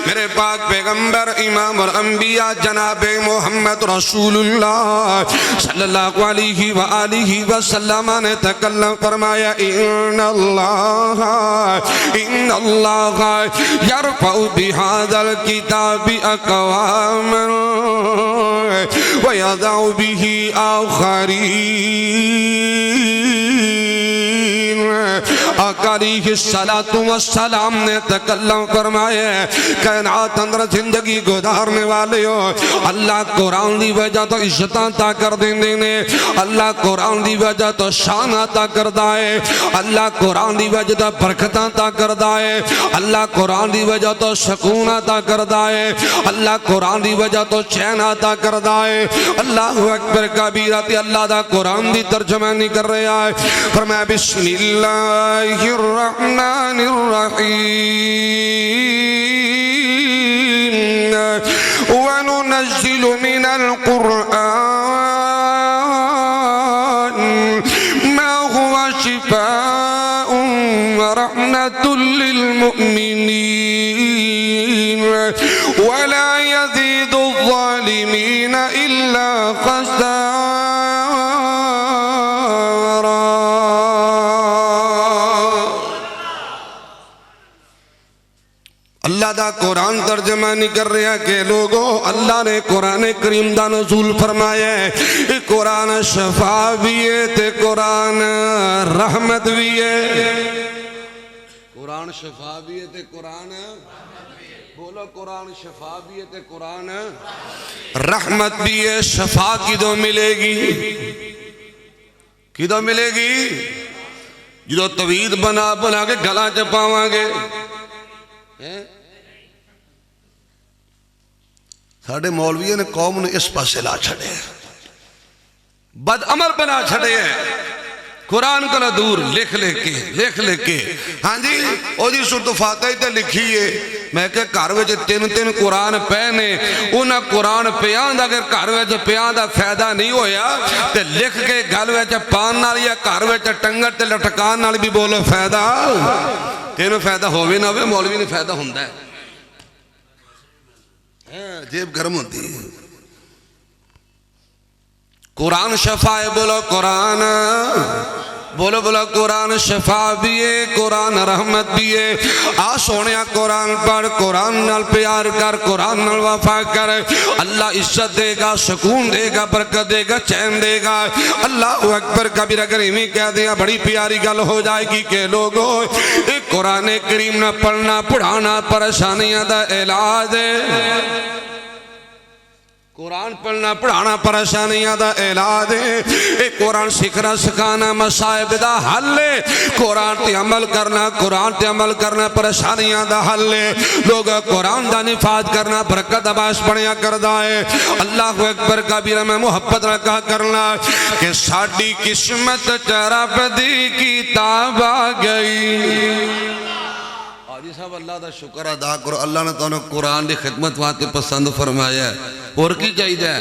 [SPEAKER 1] میرے پاک پیغمبر امام الانبیاء جناب محمد رسول اللہ صلی اللہ علیہ وآلہ وسلم نے تکلم فرمایا ان اللہ یرفع بہذا الکتاب اقواما ویضع به آخرین آقا علیہ السلام نے تکلم فرمایا کائنات اندر زندگی گزارنے والے ہو اللہ قرآن دی وجہ تو عزت عطا کر دیندے نے اللہ قرآن دی وجہ تو شان عطا کردا ہے اللہ قرآن دی وجہ تو برکت عطا کردا ہے اللہ قرآن دی وجہ تو سکون عطا کردا ہے اللہ قرآن دی وجہ تو چین عطا کردا ہے اللہ اکبر کبیرہ تے اللہ دا قرآن دی ترجمہ نہیں کر رہا ہے فرمایا بسم اللہ الرحمن الرحیم وَنُنَزِّلُ مِنَ الْقُرْآنِ مَا هُوَ شِفَاءٌ وَرَحْمَةٌ لِّلْمُؤْمِنِينَ وَلَا يَزِيدُ الظَّالِمِينَ إِلَّا خَسَارًا اللہ دا قرآن ترجمہ نہیں کر رہا کہ لوگوں اللہ نے قرآن کریم دا نزول فرمایا ہے قرآن شفا بھی ہے تے قرآن رحمت بھی ہے قرآن شفا بھی ہے تے قرآن بولو قرآن شفا بھی ہے تے قرآن رحمت بھی ہے شفا کدو ملے گی کدو ملے گی جدو طوید بنا بنا کے گلا چپاواں گے ساڑھے مولویوں نے قوم نے اس پاسے لا چھڑے ہیں بد عمل بنا چھڑے ہیں قرآن کو نہ دور لکھ لے کے ہاں جی او جی سورۃ فاتحہ تے لکھیے میں کہ گھر وچ تین قرآن پہنے انہاں قرآن پیاں دا اگر گھر وچ پیاں دا فائدہ نہیں ہویا تے لکھ کے گل وچ پان نال یا گھر وچ ٹنگر تے لٹکان نال بھی بولو فائدہ تینوں فائدہ ہووے نہ ہووے مولوی نے فائدہ ہوندا ہے جیب گرم ہوتی ہے قرآن شفا ہے بولو قرآن بولو بولو قرآن شفا بھی ہے قرآن رحمت بھی ہے آ سونیا قرآن پڑھ قرآن نال پیار کر قرآن نال وفا کر اللہ عزت دے گا سکون دے گا برکت دے گا چین دے گا اللہ اکبر کبیر اگر ہمیں کہہ دیا بڑی پیاری گل ہو جائے گی کہ لوگوں قرآن کریم نہ پڑھنا پڑھانا پریشانیاں دا علاج ہے قرآن پڑھنا پڑھانا پریشانیاں دا علاج ہے قرآن سکھنا سکھانا مصائب دا حل ہے قرآن تے عمل کرنا پریشانیاں دا حل ہے لوگ قرآن دا نفاذ کرنا برکت باعث بنیا کردا ہے اللہ اکبر کبیرہ میں محبت رکھا کرنا کہ ساڈی قسمت رب دی کتاب آ گئی جی صاحب اللہ دا شکر ادا کرو اللہ نے تو قرآن دی خدمت واسطے پسند فرمایا ہے اور کی چاہیے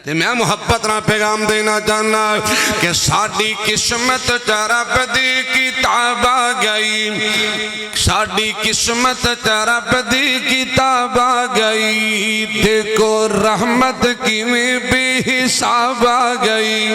[SPEAKER 1] تے میں محبت نہ پیغام دینا چاہنا کہ ساڈی قسمت رب دی کتاب آ گئی ساڈی قسمت رب دی کتاب آ گئی دیکھو رحمت کیویں بے حساب آ گئی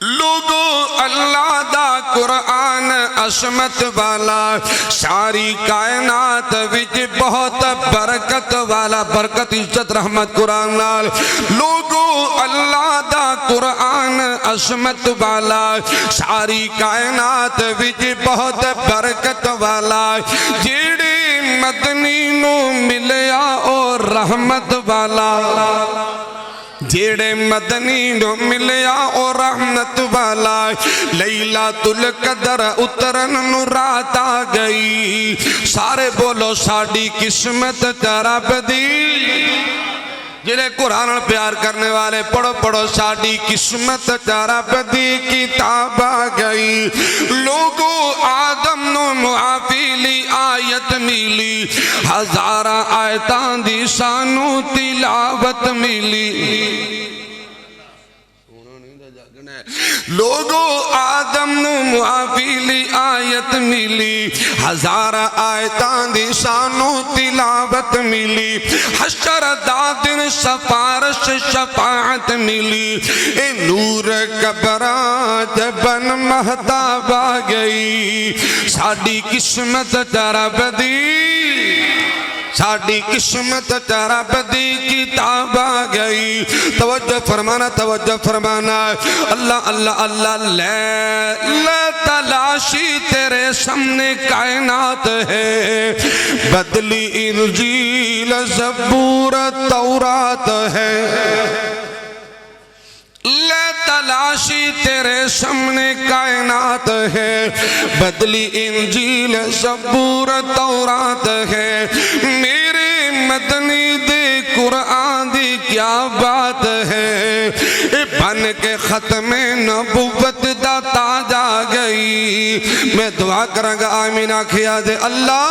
[SPEAKER 1] لوگوں اللہ دا قرآن عظمت والا ساری کائنات وچ بہت برکت والا برکت عزت رحمت قرآن نال لوگوں اللہ دا قرآن عظمت والا ساری کائنات وچ بہت برکت والا جیڑے مدنی نو ملیا اور رحمت والا جیڑے مدنی نو ملیا اور رحمت والا لیلۃ القدر اترن نو رات آ گئی سارے بولو ساڈی قسمت رب دی جنہیں قرآن پیار کرنے والے پڑھو پڑھو ساڈی قسمت رب دی کتاب آ گئی لوگوں آدم نو معافی لی آیت ملی ہزارہ آیتاں دی سانو تلاوت ملی لوگوں آدم نو معافی لی آیت ملی ہزارہ آیتاں دی سانو تلاوت ملی حشر دادن سفارش شفاعت ملی اے نور قبران جبن مہتاب آ گئی ساڈی قسمت رب دی ساڑی قسمت رب دی کتاب آ گئی. توجہ فرمانا اللہ اللہ اللہ لے تلاشی تیرے سامنے کائنات ہے. بدلی انجیل زبور تورات ہے. لے تلاشی تیرے سامنے کائنات ہے. بدلی انجیل زبور تورات ہے. میرے مدنی دے قرآن دی کیا بات ہے. بن کے ختم نبوت دا تاج آ گئی. میں دعا کروں گا آمین آکھیا دے اللہ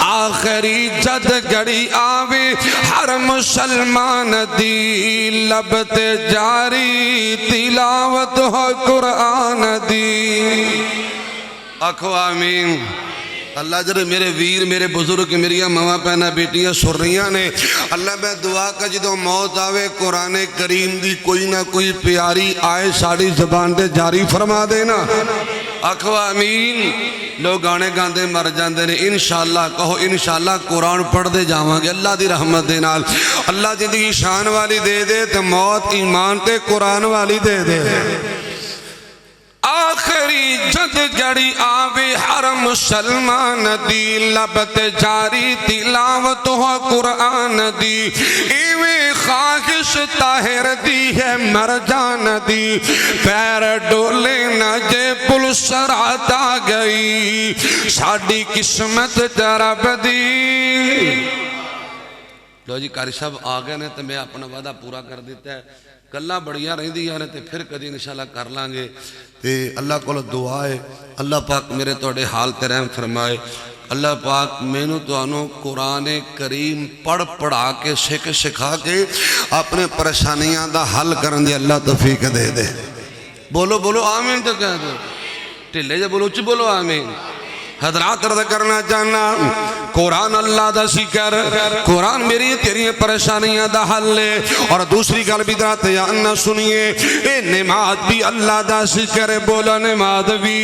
[SPEAKER 1] آخری جد گھڑی آوے ہر مسلمان دی لب تے جاری تلاوت ہو قرآن دی. آکھو آمین. اللہ جرے میرے ویر میرے بزرگ میری ماما پہنا بیٹیاں سر رہیاں نے. اللہ میں دعا کا جدو موت آوے قرآن کریم دی کوئی نہ کوئی پیاری آئے ساڑی زبان دے جاری فرما دینا. آکھو آمین. لوگ گانے گاندے مر جاندے نے. انشاءاللہ کہو انشاءاللہ قرآن پڑھ دے جاواں گے اللہ دی رحمت دے نال. اللہ زندگی شان والی دے دے تو موت ایمان تے قرآن والی دے دے. آخری جد جڑی آوے ہر مسلمان دی لب تے جاری تلاوت ہو قرآن دی. ایویں خواہش طاہر دی ہے مر جان دی. پیر ڈولے نہ جے پل سرات آ گئی. ساڑی قسمت رب دی. لو جی قاری صاحب آ گئے نے تو میں اپنا وعدہ پورا کر دیتا ہے. گلاں بڑیاں رہی دی یار تے پھر کدی انشاءاللہ کر لانگے. تے اللہ کو دعا ہے اللہ پاک میرے توڑے حال تے رحم فرمائے. اللہ پاک مینو تو آنو قرآن کریم پڑھ پڑھا کے سکھا کے اپنے پریشانیاں دا حل کرن دے اللہ توفیق دے دے. بولو بولو آمین تو کہہ دو. ٹھلے جا بولو چی بولو آمین. حضرات عرض کرنا چاہنا قرآن اللہ دا ذکر قرآن میری تیری پریشانیاں دا حل ہے. اور دوسری گل بھی درات یاننا سنیے اے نماز بھی اللہ دا ذکر. بولا نماز بھی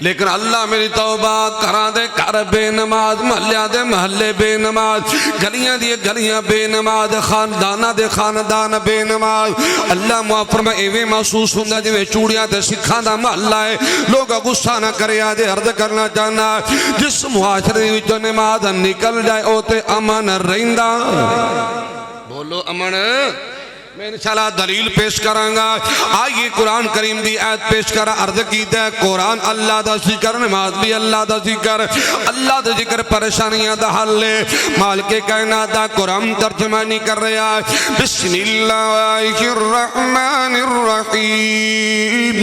[SPEAKER 1] لیکن اللہ میری توبہ کرا دے کر بے نماز. محلیہ دے محلے بے نماز. گلیاں دی گلیاں بے نماز. خاندانہ دے خاندان بے نماز. اللہ معاف فرمائے ایویں محسوس ہوندہ جو چوڑیاں دے سکھان دا محلہ ہے. لوگا غصہ نہ کرے آجے عرض کرنا چاہنا جس معاشرے جو نماز نکل جائے اوتے امن رہندہ. بولو امن. میں انشاءاللہ دلیل پیش کرانگا. آئیے قرآن کریم دی آیت پیش کرا. عرض کیتا ہے قرآن اللہ دا ذکر نماز بھی اللہ دا ذکر. اللہ دا ذکر پریشانیاں دا حل ہے. مالک کائنات دا قرآن ترجمانی کر رہا ہے. بسم اللہ الرحمن الرحیم.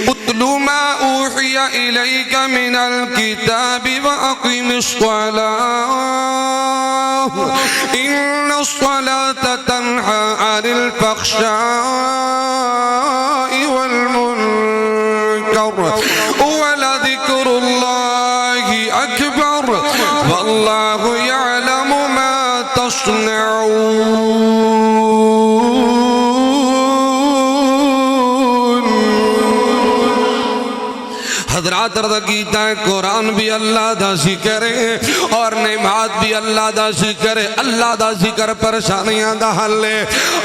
[SPEAKER 1] اتلو ما اوحی الیک من الکتاب واقیم الصلاة ان الصلاة تنہا عن الفحشاء والمنکر ولذکر اللہ اکبر واللہ یعلم ما تصنعون. حضرات عرض کیتا ہے قرآن بھی اللہ دا ذکر ہے اور نماز بھی اللہ دا ذکر ہے. اللہ دا ذکر پریشانیاں دا حل ہے.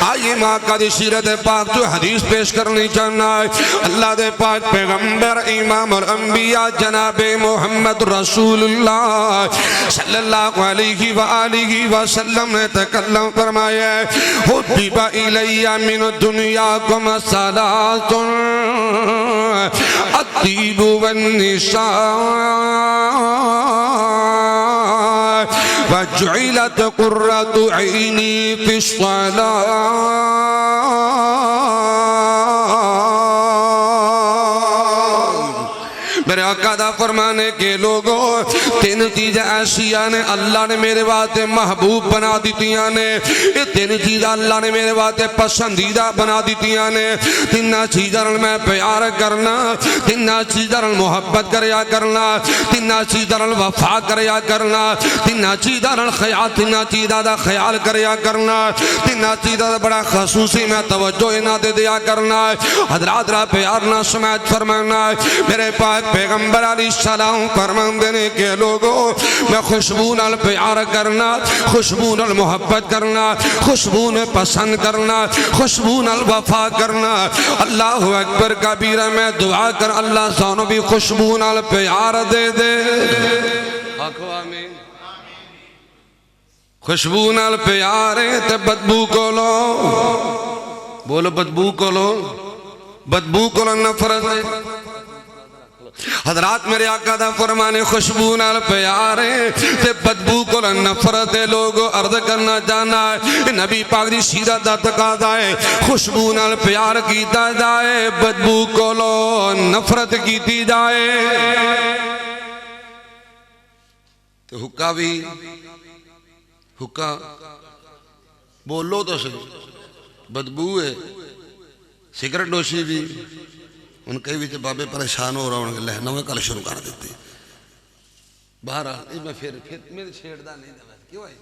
[SPEAKER 1] آئیے ماں کا دی سیرت پاک جو حدیث پیش کرنی چاہنا ہے. اللہ دے پاک پیغمبر امام الانبیاء جناب محمد رسول اللہ صلی اللہ علیہ وآلہ وسلم نے تکلم فرمایا ہے حبب الی من دنیاکم صلاۃ الطیب والنساء وجعلت قرۃ عینی فی الصلاۃ. میرے آقا دا فرمانے کے لوگوں تین چیزیں ایسیاں نے اللہ نے میرے واسطے محبوب بنا دیتیاں نے. یہ تین چیزیں اللہ نے میرے واسطے پسندیدہ بنا دیتیاں نے. تین چیزیں میں پیار کرنا, تین چیزیں محبت کریا کرنا, تین چیزیں وفا کریا کرنا, تین چیزیں خیال, تین چیزیں دا خیال کریا کرنا, تین چیزیں دا بڑا خصوصی میں توجہ انہاں دے دیا کرنا. حضرات را پیار نہ سمجھ فرمانا میرے پاک پیغمبر پیغمبر علیہ السلام فرماندے نے کہ لوگو میں خوشبو نال پیار کرنا، خوشبو نال محبت کرنا، خوشبو نے پسند کرنا، خوشبو نال وفا کرنا۔ اللہ اکبر کبیرہ، میں دعا کر اللہ سانو بھی خوشبو نال پیار دے دے۔ آکھو آمین۔ خوشبو نال پیارے تے بدبو کو لو، بولو بدبو کو لو، بدبو کو لو نفرت ہے۔ حضرات میرے آقا دا فرمانے خوشبو نال پیارے تے بدبو کو لو نفرت ہے۔ لوگو عرض کرنا جانا ہے نبی پاک دی سیرت دا تقاضا ہے خوشبو نال پیار کیتا جائے، بدبو کو لو نفرت کیتی جائے۔ تو حکا بھی حکا بولو تو صحیح، بدبو ہے، سگریٹ نوشی بھی ان کئی بھی بابے پریشان ہو رہا ہوں کہ لہنوں میں کل شروع کر دیتی۔ بہرحال میں پھر میرے چھیڑ دا نہیں دا کیوں ہے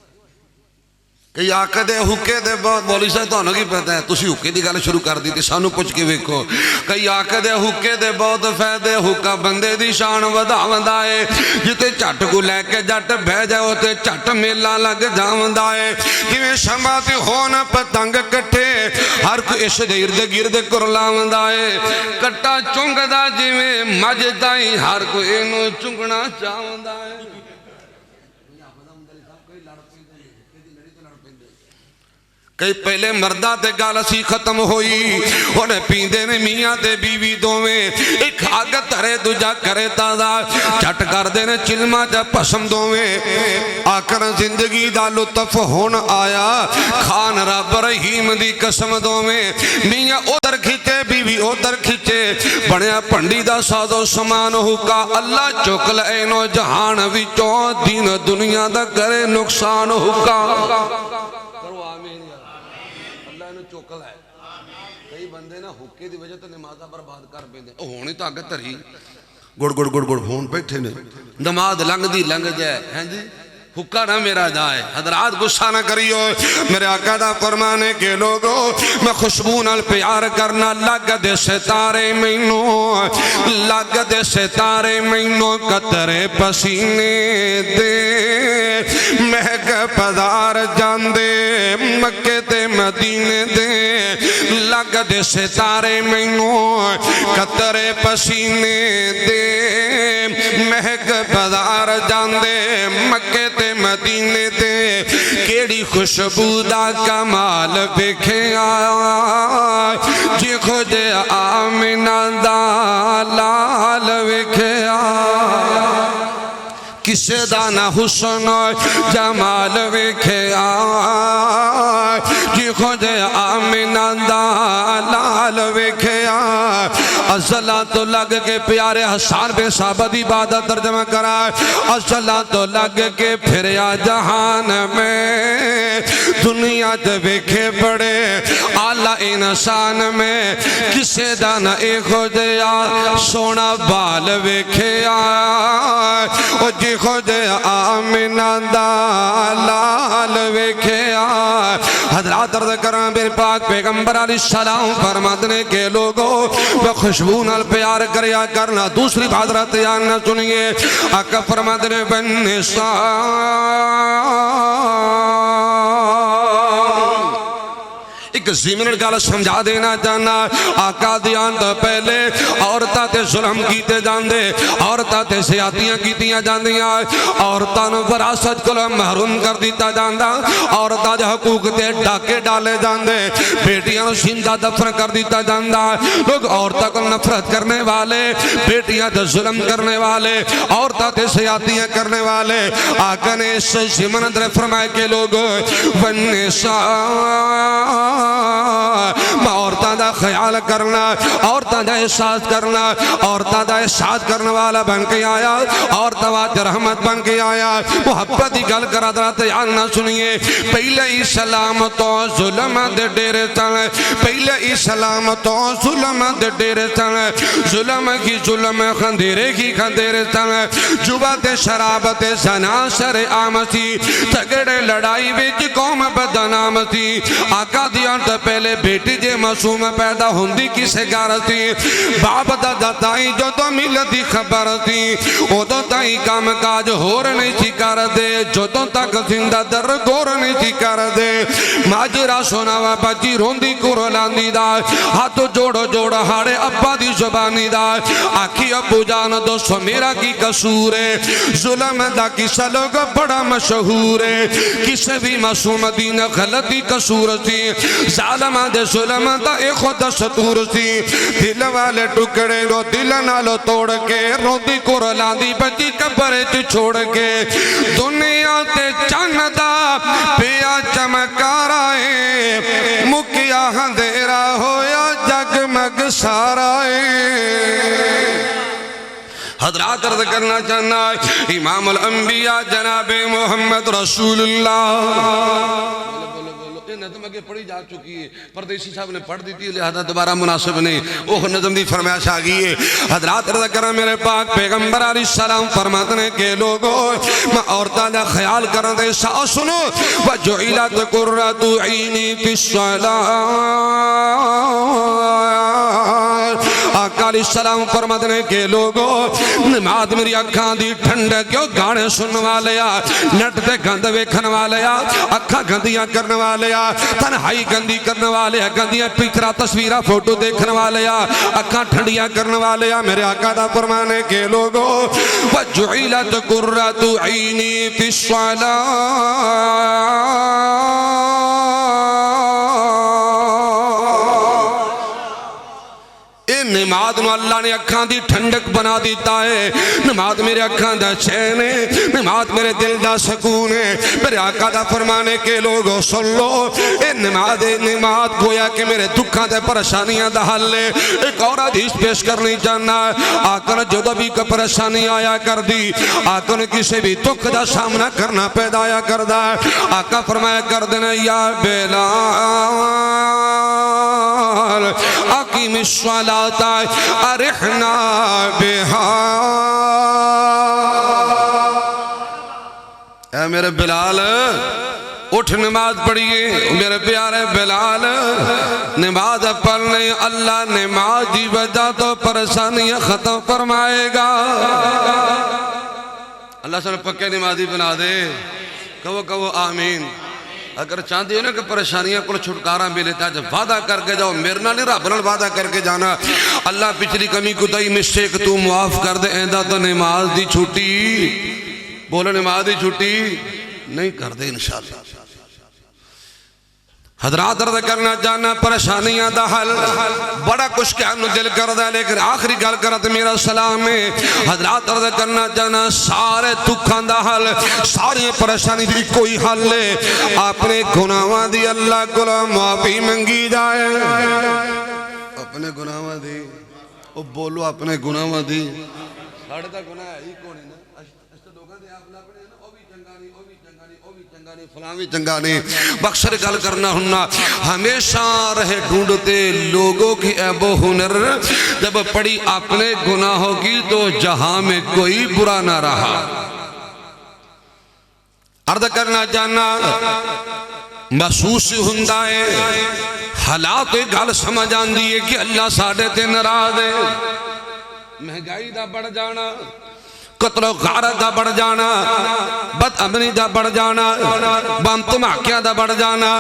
[SPEAKER 1] کئی آقا دے حکے دے بہت مولوی صاحب تو انہوں کی پتہ ہے تسی حکے دی گل شروع کر دیتی سانو پوچھ کے ویکھو۔ کئی آقا دے حکے دے بہت فائدے، حکا بندے دی شان وداوندا ہے، جتے چٹ کو لے کے جٹ بہ جائے ہوتے چٹ میلا لگ جاوندا ہے۔ کیویں شمع تے ہون پتنگ کٹھے ہر کوئی عشق دے ارد گرد کرلاوندا ہے، کٹا چونگدا جویں مجھ تائیں ہر کوئی اینو چونگنا چاہوندا ہے۔ کئی پہلے مردہ تے گال سی ختم ہوئی انہیں پیندے نے میاں تے بیوی دوویں، ایک آگ ترے دوجا کرے تازہ چٹ کر دینے چلمہ جا پسم دوویں۔ آکر زندگی دا لطف ہون آیا خان رب رحیم دی قسم دوویں، میاں ادھر کھچے بیوی ادھر کھچے بڑیا پنڈی دا سازو سامان حکا اللہ چکل اینو جہان وچوں دین دنیا دا کرے نقصان حکا۔ چوکل ہے کئی بندے نا حکے دی وجہ تو نمازہ برباد کر بیندے او ہونی تو آگے تری گڑ گڑ گڑ گڑ ہون بیٹھے نے نماز لنگ دی لنگ جائے ہیں جی حکا نہ میرا جائے۔ حضرات غصہ نہ کریو، میرے آقا دا فرمانے کے لوگو میں خوشبو نال پیار کرنا لگ دے ستارے مینوں، لگ دے ستارے مینوں قطرے پسینے دے مہک پدار جاندے مکے تے مدینے دے، لگ دے ستارے مینوں قطرے پسینے دے مہک پدار جاندے مکے تے مدینے دے، کیڑی خوشبو دا کمال بکھے آیا جی خود آمنہ دا لال بکھے آیا، کسے دانا حسن جمال بکھے آیا جی خود آمنہ دا لال بکھے آیا۔ الصلاۃ لگ کے پیارے حسان بے صحابہ دی عبادت ترجمہ کرا، الصلاۃ لگ کے پھریا جہان میں دنیا تے ویکھے بڑے اعلیٰ انسان میں، کسے دانا ایک ہو جیا سونا بال ویکھے آیا او جی خود آمنہ دا لال ویکھے آیا۔ حضرات عرض کریں میرے پاک پیغمبر علیہ السلام فرمانے کے لوگوں وہ خوشبو نال پیار کریا کرنا۔ دوسری بات رات یاد نہ سنیے، آقا فرماتے ہیں والنساء ایک زمین گال سمجھا دینا چاہنا، آقا دیان تو پہلے عورتاں تے ظلم کیتے جاندے، عورتاں تے سیاتیاں کیتیاں جاندیاں، عورتاں نو وراثت کو محروم کر دیتا جاندا، عورتاں دے حقوق تے ڈاکے ڈالے جاندے، بیٹیاں نو زندہ دفن کر دیتا جاندا، لوگ عورتاں کو نفرت کرنے والے، بیٹیاں تے ظلم کرنے والے، عورتاں تے سیاتیاں کرنے والے، آقا نے اس زمین اندر فرمائے کہ لوگ والنساء عورتاں دا خیال کرنا، عورتاں دا احساس کرنا، عورتاں دا احساس کرنے والا بن کے آیا، عورتاں واسطے رحمت بن کے آیا۔ محبت دی گل کرا درات یاد نہ سنیے، پہلے اسلام تو ظلم دے ڈیرے تن، پہلے اسلام تو ظلم دے ڈیرے تن، ظلم کی ظلم خندیرے کی خندیرے تن، جوا تے شراب تے زنا سر عام سی، تگڑے لڑائی وچ قوم بدنام سی۔ آقا دیان تو پہلے بیٹی جے معصوم پیدا پیدا ہوندی کسے گار تھی باپ دادا تائی جو تو ملتی خبر تھی او تو تائی کام کاج ہور نہیں تھی کر دے جو تو تک زندہ در گور نہیں تھی کر دے ماجرہ سناوا بچی روندی کرو لاندی دا ہاتھو جوڑو جوڑو ہاڑے ابا دی زبانی دا آکھی ابو جان دوستو میرا کی قصور ہے ظلم دا کسا لوگ بڑا مشہور ہے کسے بھی معصوم دین غلطی قصور تھی ظالم دے ظلم دا ایک خود ستور تھی دل والے ٹکڑے رو دل نالو توڑ کے روندی کرو لاندی بچی کبرے تے چھوڑ کے دنیا تے چاندہ پیا چمکار آئے مکیا اندھیرا ہویا جگمگ سارا ہے حضرات عرض کرنا چاہنا ہے امام الانبیاء جناب محمد رسول اللہ نظم اگے پڑھی جا چکی ہے پردیسی صاحب نے پڑھ دی تھی لہذا دوبارہ مناسب نہیں وہ نظم دی فرمایش آگئی ہے حضرات رضا کرم میرے پاک پیغمبر علیہ السلام فرماتنے کے لوگوں میں عورتہ دا خیال کرنے دے سا سنو وَجُعِلَتْ قُرَّةُ عَيْنِي فِي الصَّلَاةِ آقا علیہ السلام فرماتنے کے لوگوں نماز میری اکھاں دی ٹھنڈے کیوں گانے سننے والیا نٹ دے گند ویکھن والیا اکھاں گندیاں کرنے والیا تنہائی گندی کرنے والے گندیاں پکرا تصویرہ فوٹو دیکھنے والے اکھاں ٹھنڈیاں کرنے والے میرے آقا دا فرمانے کے لوگوں وَجُعِلَتْ قُرَّةُ عَيْنِي فِي نماز نو اللہ نے اکھاں دی ٹھنڈک بنا دیتا ہے نماز میرے اکھاں دا چین ہے نماز میرے دل دا سکون ہے میرے آقا دا فرمانے کے لوگوں سن لو اے نماز گویا کہ میرے دکھاں دے پریشانیاں دا حل ہے ایک اور حدیث پیش کرنی چاہنا ہے آقا نے جو بھی کا پریشانی آیا کر دی آقا نے کسی بھی دکھ دا سامنا کرنا پیدا آیا کر دا آقا فرمایا کر دینا یا بلال اقیم الصلاة ارحنا بہا اے میرے بلال اٹھ نماز پڑھئے میرے پیارے بلال نماز پڑھنے اللہ نماز دی وجہ تو پریشانیاں ختم فرمائے گا اللہ سے پکے نمازی بنا دے کہو آمین اگر چاہتے ہو نا کہ پریشانیاں کو چھٹکارا ملے تا جب وعدہ کر کے جاؤ میرے نال نہیں رب نال وعدہ کر کے جانا اللہ پچھلی کمی کوتاہی مسٹیک تو معاف کر دے ایندا تو نماز دی چھٹی بولو نماز دی چھٹی نہیں کر دے انشاءاللہ حضرات عرض کرنا جانا پریشانیاں دا حل بڑا کچھ کہنو دل کر دے لیکن آخری گل کرت میرا سلام ہے حضرات عرض کرنا جانا سارے دکھان دا حل ساری پریشانی دی کوئی حل لے اپنے گناہاں دی اللہ کو معافی منگی جائے اپنے گناہاں دی او بولو اپنے گناہاں دی ساڑھے تا گناہ ہے ہی کون ہے نا اس لوگاں دے آپ لابنے ہیں نا او بھی چنگانی فلامی چنگانی بخشر گل کرنا ہننا ہمیشہ رہے ڈھونڈتے لوگوں کی عیب و ہنر جب پڑی اپنے گناہوں کی تو جہاں میں کوئی برا نہ رہا عرض کرنا جانا محسوس ہندہ ہے حالات گل سمجھ آن دیئے کہ اللہ ساڑھے تے ناراض ہے مہنگائی دا بڑھ جانا قتل و غارت دا بڑھ جانا بد امنی دا بڑھ جانا بام تماکیاں دا بڑھ جانا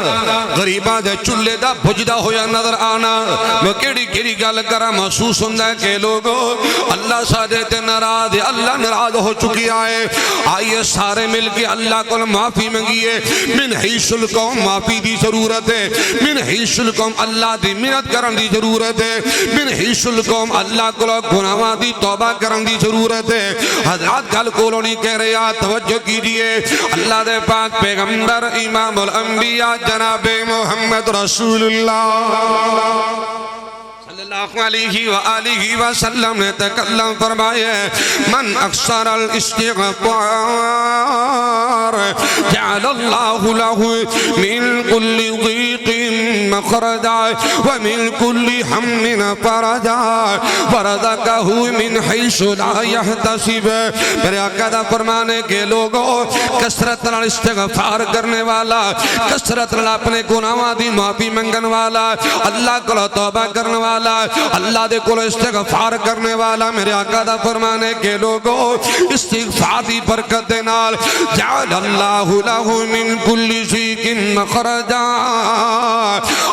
[SPEAKER 1] غریباں دے چلے دا بھجدہ ہویا نظر آنا میں کیڑی گل کرا محسوس ہوندہ ہے کہ لوگوں اللہ سادے تے ناراض ہے اللہ ناراض ہو چکی آئے آئیے سارے مل کے اللہ کو معافی منگیے من حیث القوم معافی دی ضرورت ہے من حیث القوم اللہ دی منت کرن دی ضرورت ہے من حیث القوم اللہ کو گناہاں دی توبہ کرن دی ضرورت ہے حضرات گل کولو نہیں کہہ رہے توجہ کیجئے اللہ دے پاک پیغمبر امام الانبیاء جناب محمد رسول اللہ صلی اللہ علیہ وآلہ وسلم نے تکلم فرمائے من اکثر الاستغفار جعل اللہ له من کل ضیق مخرجا ومن كل هم فرجا ورزقه من حيث لا يحتسب. میرے آقا دا فرمانے کے لوگوں کثرت نال استغفار کرنے والا، کثرت نال اپنے گناہاں دی معافی منگن والا، اللہ کو توبہ کرنے والا، اللہ دے کول استغفار کرنے والا، میرے آقا دا فرمانے کے لوگوں استغفار دی برکت دے نال جعل اللہ لہ من کل ضیق مخرجا،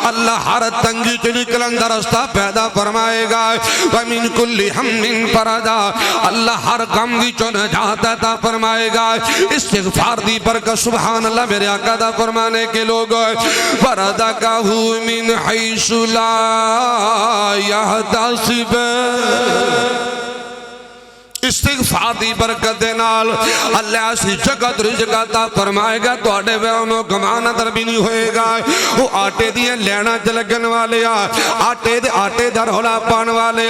[SPEAKER 1] اللہ ہر تنگی سے نکلن دا راستہ پیدا فرمائے گا. ومن کل ہم فرجا، اللہ ہر غم دی چو نجات عطا فرمائے گا. استغفار دی برکت سبحان اللہ میرے آقا دا فرمانے کے لوگ وَرَزَقَهُ مِنْ حَيْثُ لَا يَحْتَسِبُ. استغفار دی برکت دے نال اللہ ایسی جگت رزق عطا فرمائے گا، تو آٹے وہموں گمان در بھی نہیں ہوئے گا. وہ آٹے دیئے لینا جلگن والے آٹے در ہولا پان والے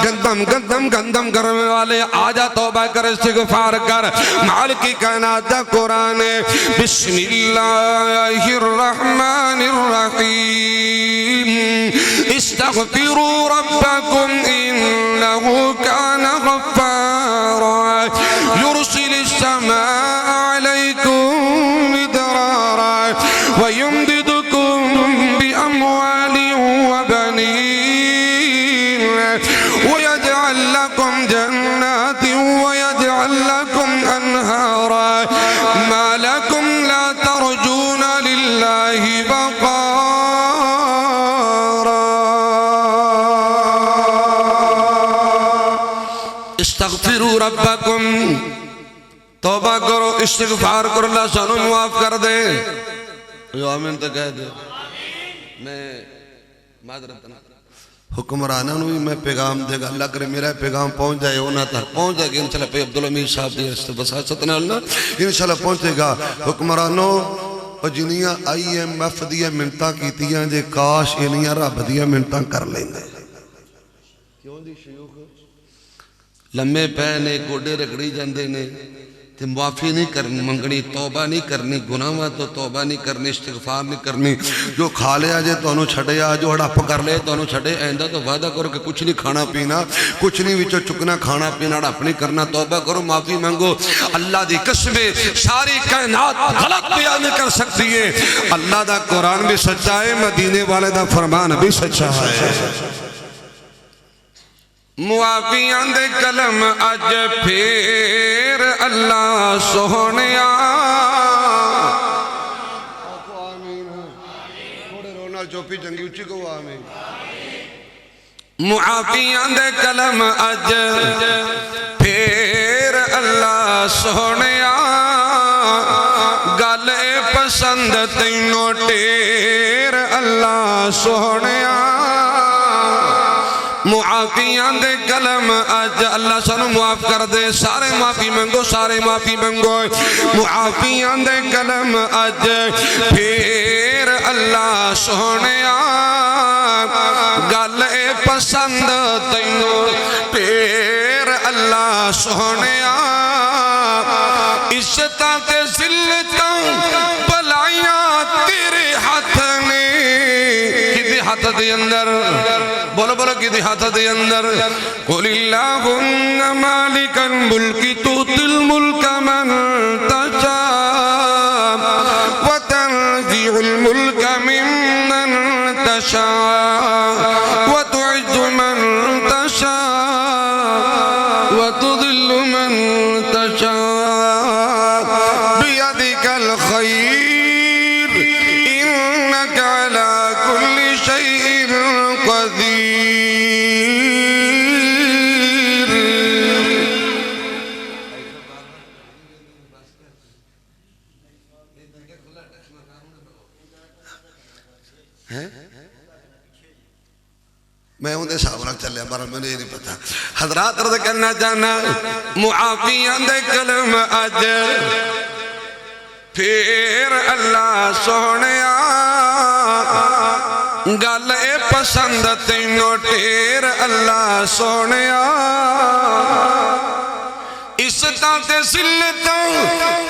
[SPEAKER 1] گندم کرنے والے آجا توبہ کر استغفار کر. مالک کائنات دا قرآن بسم اللہ الرحمن الرحیم استغفروا ربکم انہو کان غفارا يرسل السماء عليكم مدرارا ويمددكم بأموال وبنين ويجعل لكم جنات ويجعل لكم أنهارا ما لكم لا ترجون لله وقارا. استغفروا ربکم، توبہ کرو استغفار کرو اللہ سانو معاف کر دے. جو آمین تو کہہ دے. میں معذرت حکمرانوں بھی میں پیغام دے گا، اللہ کرے میرا پیغام پہنچ جائے ہونا تک پہنچ جائے گا انشاءاللہ. پہ عبدالامیر صاحب دی وساطت نال انشاءاللہ پہنچے گا. حکمرانوں اور جنیاں IMF دیا منتاں کیتیاں جے کاش انیاں رب دیا منتاں کر لیں گے. کیوں دی شیوخ لمے پہنے گوڑے رگڑی جاندے نے تے معافی نہیں کرنی منگنی، توبہ نہیں کرنی، گناہاں تو توبہ نہیں کرنی، استغفار نہیں کرنی. جو کھا لیا جے تو انہوں چھڑے آ، جو ہڑپ کر لے تو انہوں چھڑے. آئندہ تو وعدہ کرو کہ کچھ نہیں کھانا پینا، کچھ نہیں وچو چکنا کھانا پینا، ہڑپ نہیں کرنا. توبہ کرو معافی مانگو. اللہ دی قسمیں ساری کائنات غلط بیان نہیں کر سکتی ہے. اللہ دا قرآن بھی سچا ہے، مدینے والے دا فرمان بھی سچا ہے. معافیاں دے کلم اج پھر اللہ سونیا. تھوڑے رونا چوپی جنگی اچھی کو آمین. معافیاں دے کلم اج پھر اللہ سونیا. گل پسند تینوں ٹیر اللہ سونیا. معافیاں دے کلم اج اللہ سانو معاف کر دے. سارے معافی منگو، سارے معافی منگو. معافیاں دے کلم اج پھر اللہ سونیا. گل پسند تینوں پھر اللہ سونیا. عزتاں تے ذلتاں بلائیاں تیرے ہاتھ نے. کدے ہاتھ دے اندر بولو بولو کی ہاتھ دے اندر. قل اللہم مالک الملک تؤتی الملک من تشاء وتنزع الملک ممن تشاء وتعز من تشاء وتذل من تشاء بیدک الخیر انک علی کل شیء قدیر. میں ہوں دے صاحب رکھ چلے بارہ میں نہیں پتا. حضرات رضا کرنا چاہنا معافیاں دے کلم اج پھر اللہ سونیا. گل پسند تینوں ٹیر اللہ سونیا. عزتاں تے ذلتاں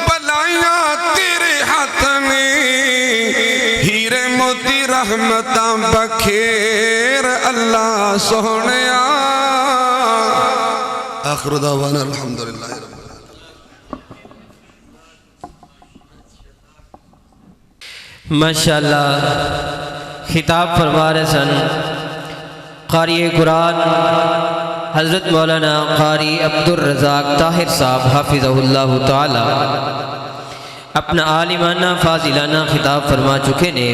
[SPEAKER 1] بلائیاں تیرے ہاتھ نے. ہیرے موتی رحمتاں بخیر اللہ سونیا آخر دعوانا الحمدللہ رب
[SPEAKER 2] ماشاءاللہ خطاب فرما رہے سن قاری قرآن حضرت مولانا قاری عبدالرزاق طاہر صاحب حافظہ اللہ تعالی اپنا عالمانہ فاضلانہ خطاب فرما چکے نے